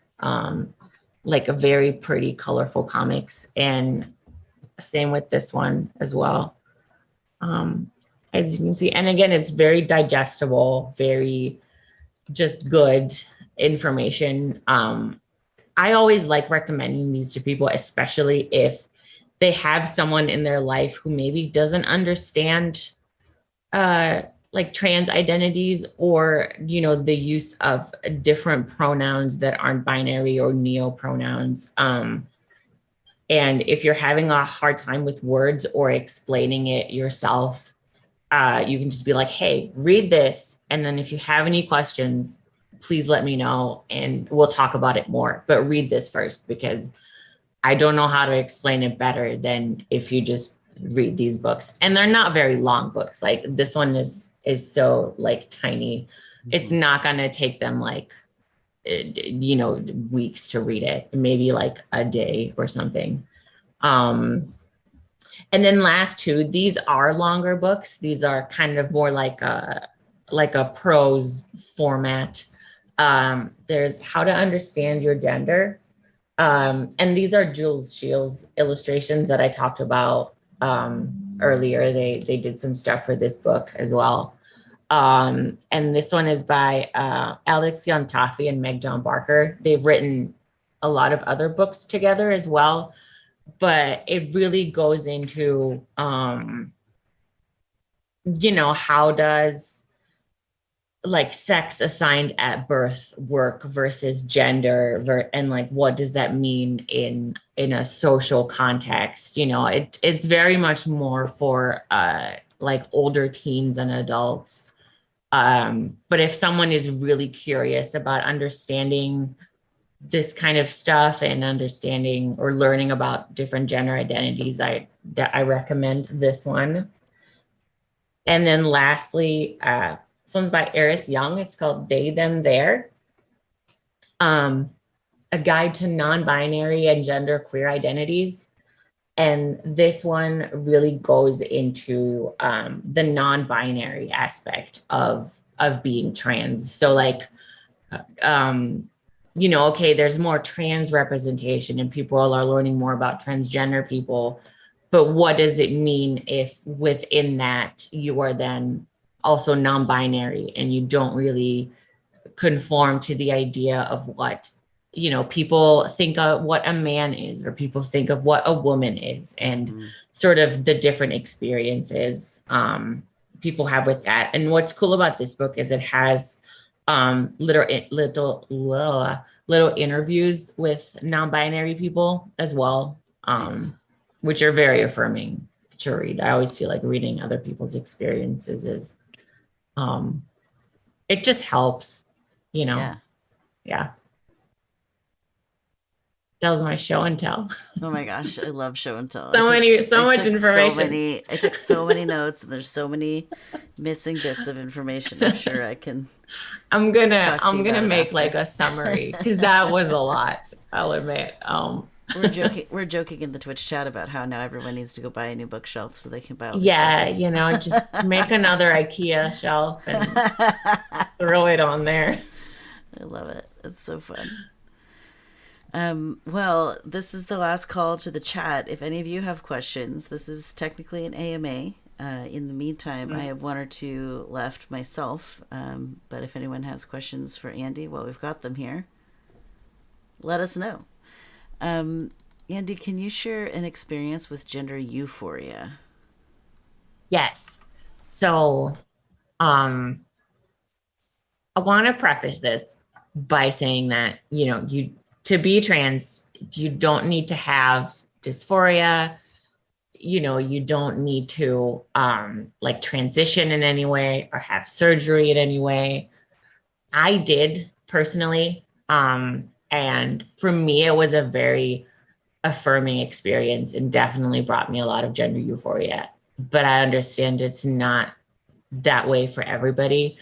B: like a very pretty, colorful comics. And same with this one as well. As you can see, and again, it's very digestible, very just good information. I always like recommending these to people, especially if they have someone in their life who maybe doesn't understand like trans identities, or the use of different pronouns that aren't binary or neo pronouns. And if you're having a hard time with words or explaining it yourself, you can just be like, hey, read this, and then if you have any questions, please let me know and we'll talk about it more, but read this first, because I don't know how to explain it better than if you just read these books. And they're not very long books. Like this one is so like tiny. It's not going to take them like weeks to read it, maybe like a day or something. And then last 2, these are longer books. These are kind of more like a prose format. There's How to Understand Your Gender. And these are Jules Shields illustrations that I talked about earlier. They did some stuff for this book as well. And this one is by Alex Yontafi and Meg John Barker. They've written a lot of other books together as well, but it really goes into, how does like sex assigned at birth work versus gender, and like what does that mean in a social context. It's very much more for like older teens and adults, but if someone is really curious about understanding this kind of stuff and understanding or learning about different gender identities, I recommend this one. And then lastly, this one's by Eris Young. It's called They, Them, Their. A Guide to Non-Binary and Genderqueer Identities. And this one really goes into the non-binary aspect of being trans. So like, okay, there's more trans representation and people are learning more about transgender people, but what does it mean if within that you are then also non-binary and you don't really conform to the idea of what people think of what a man is, or people think of what a woman is, and sort of the different experiences people have with that. And what's cool about this book is it has little interviews with non-binary people as well,
C: Nice.
B: which are very affirming to read. I always feel like reading other people's experiences is it just helps,
C: Yeah.
B: Yeah. That was my show and tell.
C: Oh my gosh, I love show and tell.
B: So much information.
C: I took so many notes, and there's so many missing bits of information. I'm sure I can.
B: I'm gonna make
C: after.
B: like a summary because that was a lot. I'll admit.
C: We're joking in the Twitch chat about how now everyone needs to go buy a new bookshelf so they can buy all these books.
B: Just make another IKEA shelf and throw it on there.
C: I love it. It's so fun. Well, this is the last call to the chat. If any of you have questions, this is technically an AMA. In the meantime, I have one or two left myself. But if anyone has questions for Andy, well, we've got them here. Let us know. Andy, can you share an experience with gender euphoria?
B: Yes. So, I want to preface this by saying that, to be trans, you don't need to have dysphoria. You don't need to transition in any way or have surgery in any way. I did personally. And for me, it was a very affirming experience and definitely brought me a lot of gender euphoria. But I understand it's not that way for everybody.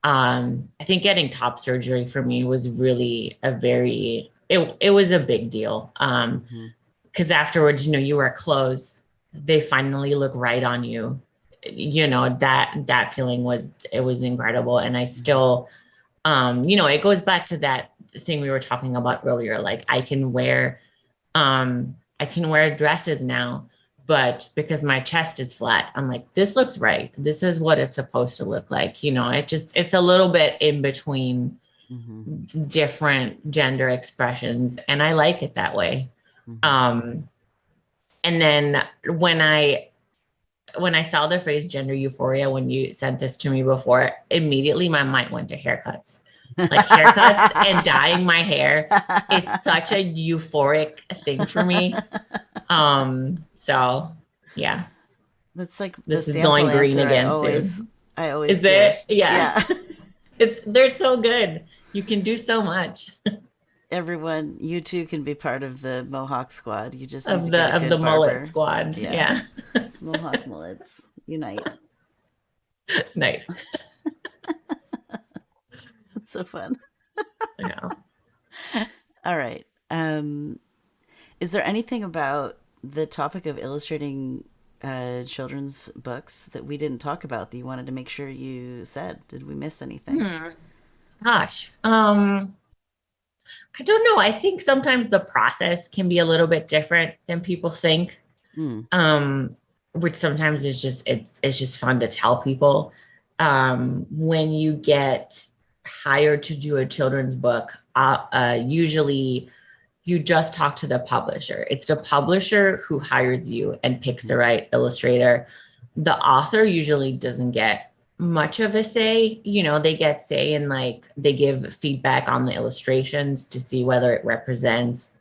B: I think getting top surgery for me was really it was a big deal. Because afterwards, you wear clothes, they finally look right on you. That feeling was incredible. And I still, it goes back to that thing we were talking about earlier. Like I can wear dresses now, but because my chest is flat, I'm like, this looks right. This is what it's supposed to look like. It's a little bit in between different gender expressions. And I like it that way. And then when I saw the phrase gender euphoria, when you said this to me before, immediately my mind went to haircuts. Like haircuts and dyeing my hair is such a euphoric thing for me. So yeah.
C: That's like
B: this is going green again soon.
C: I always
B: is it? Yeah. They're so good. You can do so much.
C: Everyone, you too can be part of the Mohawk squad. You just
B: of the mullet squad. Yeah.
C: Mohawk mullets unite.
B: Nice.
C: That's so fun.
B: Yeah.
C: All right. Is there anything about the topic of illustrating children's books that we didn't talk about that you wanted to make sure you said? Did we miss anything?
B: Gosh. I don't know. I think sometimes the process can be a little bit different than people think. Which sometimes is just it's just fun to tell people. When you get hired to do a children's book, usually you just talk to the publisher. It's the publisher who hires you and picks the right illustrator. The author usually doesn't get much of a say. They get say and they give feedback on the illustrations to see whether it represents,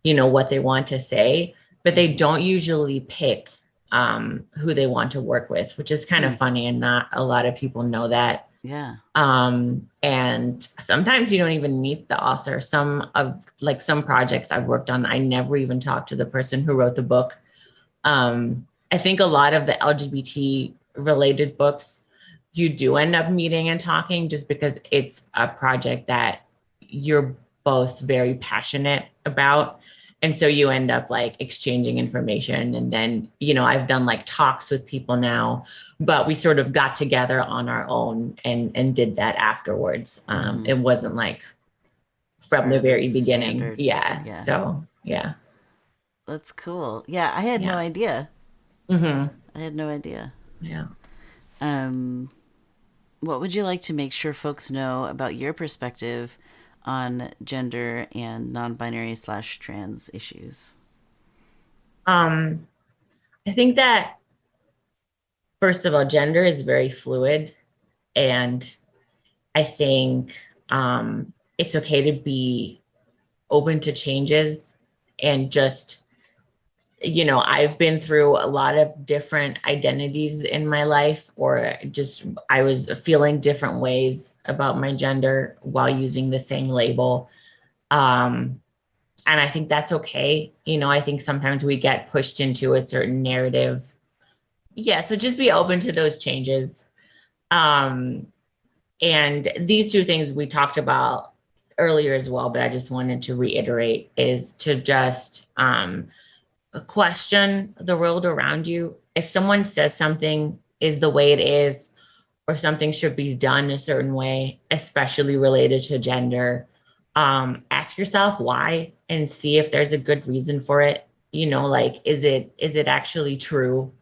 B: what they want to say, but they don't usually pick who they want to work with, which is kind of funny. And not a lot of people know that.
C: Yeah.
B: And sometimes you don't even meet the author. Some projects I've worked on, I never even talked to the person who wrote the book. I think a lot of the LGBT related books, you do end up meeting and talking just because it's a project that you're both very passionate about. And so you end up exchanging information. And then, I've done talks with people now, but we sort of got together on our own and did that afterwards. It wasn't from the very beginning.
C: Standard.
B: Yeah. So, yeah.
C: That's cool. Yeah. I had no idea. I had no idea.
B: Yeah.
C: What would you like to make sure folks know about your perspective on gender and non-binary / trans issues?
B: I think that, first of all, gender is very fluid, and I think it's okay to be open to changes and just I've been through a lot of different identities in my life, or just I was feeling different ways about my gender while using the same label. And I think that's okay. I think sometimes we get pushed into a certain narrative. Yeah. So just be open to those changes. Um, and these two things we talked about earlier as well, but I just wanted to reiterate is to just question the world around you. If someone says something is the way it is, or something should be done a certain way, especially related to gender, ask yourself why and see if there's a good reason for it. Like, is it actually true?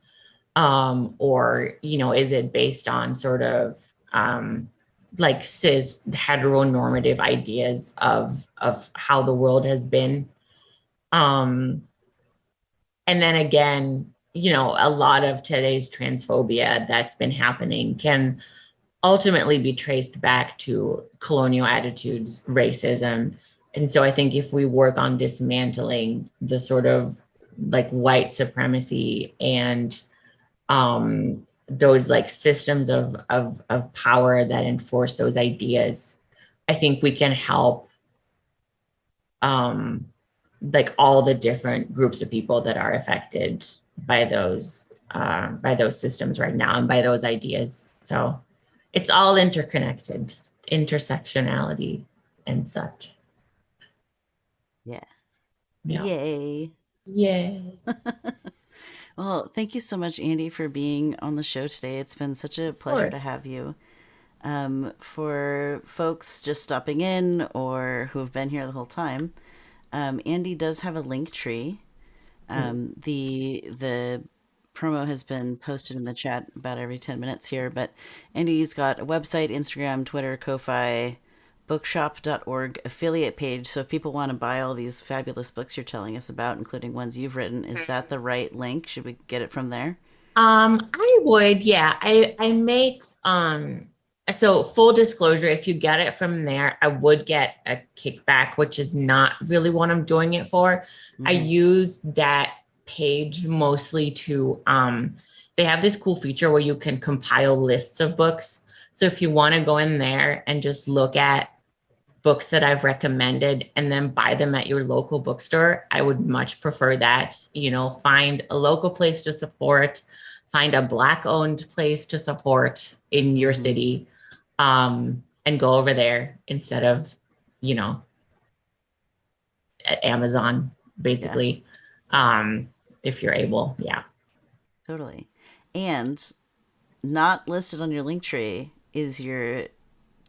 B: Or, is it based on sort of like cis heteronormative ideas of how the world has been? Um, and then again, a lot of today's transphobia that's been happening can ultimately be traced back to colonial attitudes, racism. And so I think if we work on dismantling the sort of like white supremacy and those like systems of power that enforce those ideas, I think we can help like all the different groups of people that are affected by those systems right now and by those ideas. So it's all interconnected, intersectionality and such.
C: Yeah.
B: Yeah.
C: Yay.
B: Yay.
C: Well, thank you so much, Andy, for being on the show today. It's been such a pleasure to have you. For folks just stopping in or who have been here the whole time, Andy does have a link tree. The promo has been posted in the chat about every 10 minutes here, but Andy's got a website, Instagram, Twitter, Ko-Fi, bookshop.org affiliate page. So if people want to buy all these fabulous books you're telling us about, including ones you've written, is that the right link? Should we get it from there?
B: I would, yeah. I make so full disclosure, if you get it from there, I would get a kickback, which is not really what I'm doing it for. I use that page mostly to they have this cool feature where you can compile lists of books. So if you want to go in there and just look at books that I've recommended and then buy them at your local bookstore, I would much prefer that. Find a local place to support, find a Black owned place to support in your city, and go over there instead of, at Amazon, basically. Yeah. If you're able. Yeah.
C: Totally. And not listed on your link tree is your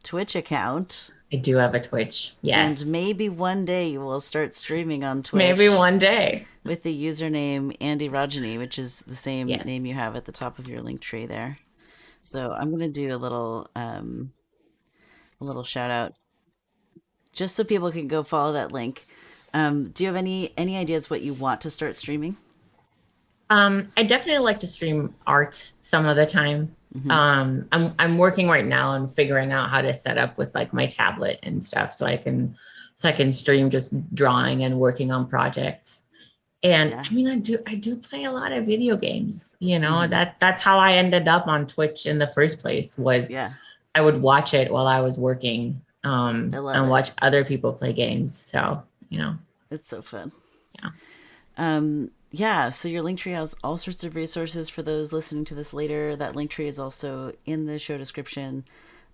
C: Twitch account.
B: I do have a Twitch. Yes.
C: And maybe one day you will start streaming on Twitch.
B: Maybe one day.
C: With the username Andyrogyny, which is the same name you have at the top of your link tree there. So I'm going to do a little shout out just so people can go follow that link. Do you have any ideas what you want to start streaming?
B: I definitely like to stream art some of the time. I'm working right now on figuring out how to set up with like my tablet and stuff so I can stream just drawing and working on projects. And I mean, I do play a lot of video games, that's how I ended up on Twitch in the first place was I would watch it while I was working and watch other people play games. So,
C: it's so fun. Yeah. So your Linktree has all sorts of resources for those listening to this later. That Linktree is also in the show description.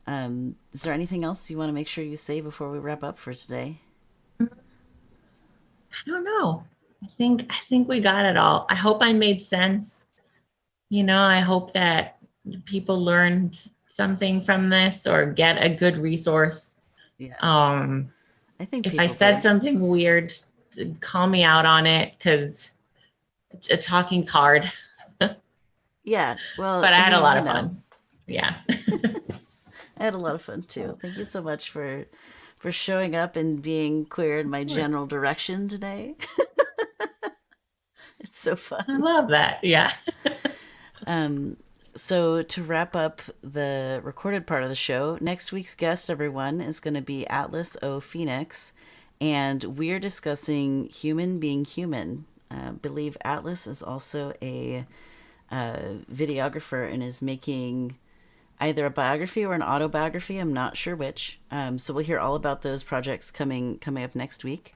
C: Is there anything else you want to make sure you say before we wrap up for today?
B: I don't know. I think we got it all. I hope I made sense. I hope that people learned something from this or get a good resource.
C: Yeah.
B: I think if I said something weird, call me out on it because talking's hard.
C: Yeah. Well,
B: but I had a lot of fun. Yeah.
C: I had a lot of fun too. Thank you so much for showing up and being queer in my general direction today. It's so fun.
B: I love that. Yeah.
C: So to wrap up the recorded part of the show, next week's guest, everyone, is going to be Atlas O. Phoenix, and we're discussing human being human. believe Atlas is also a videographer and is making either a biography or an autobiography. I'm not sure which. So we'll hear all about those projects coming up next week.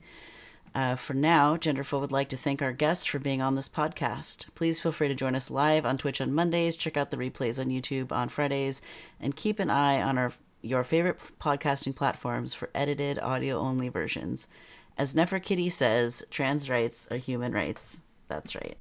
C: For now, Genderful would like to thank our guests for being on this podcast. Please feel free to join us live on Twitch on Mondays, check out the replays on YouTube on Fridays, and keep an eye on your favorite podcasting platforms for edited audio-only versions. As Nefertiti says, trans rights are human rights. That's right.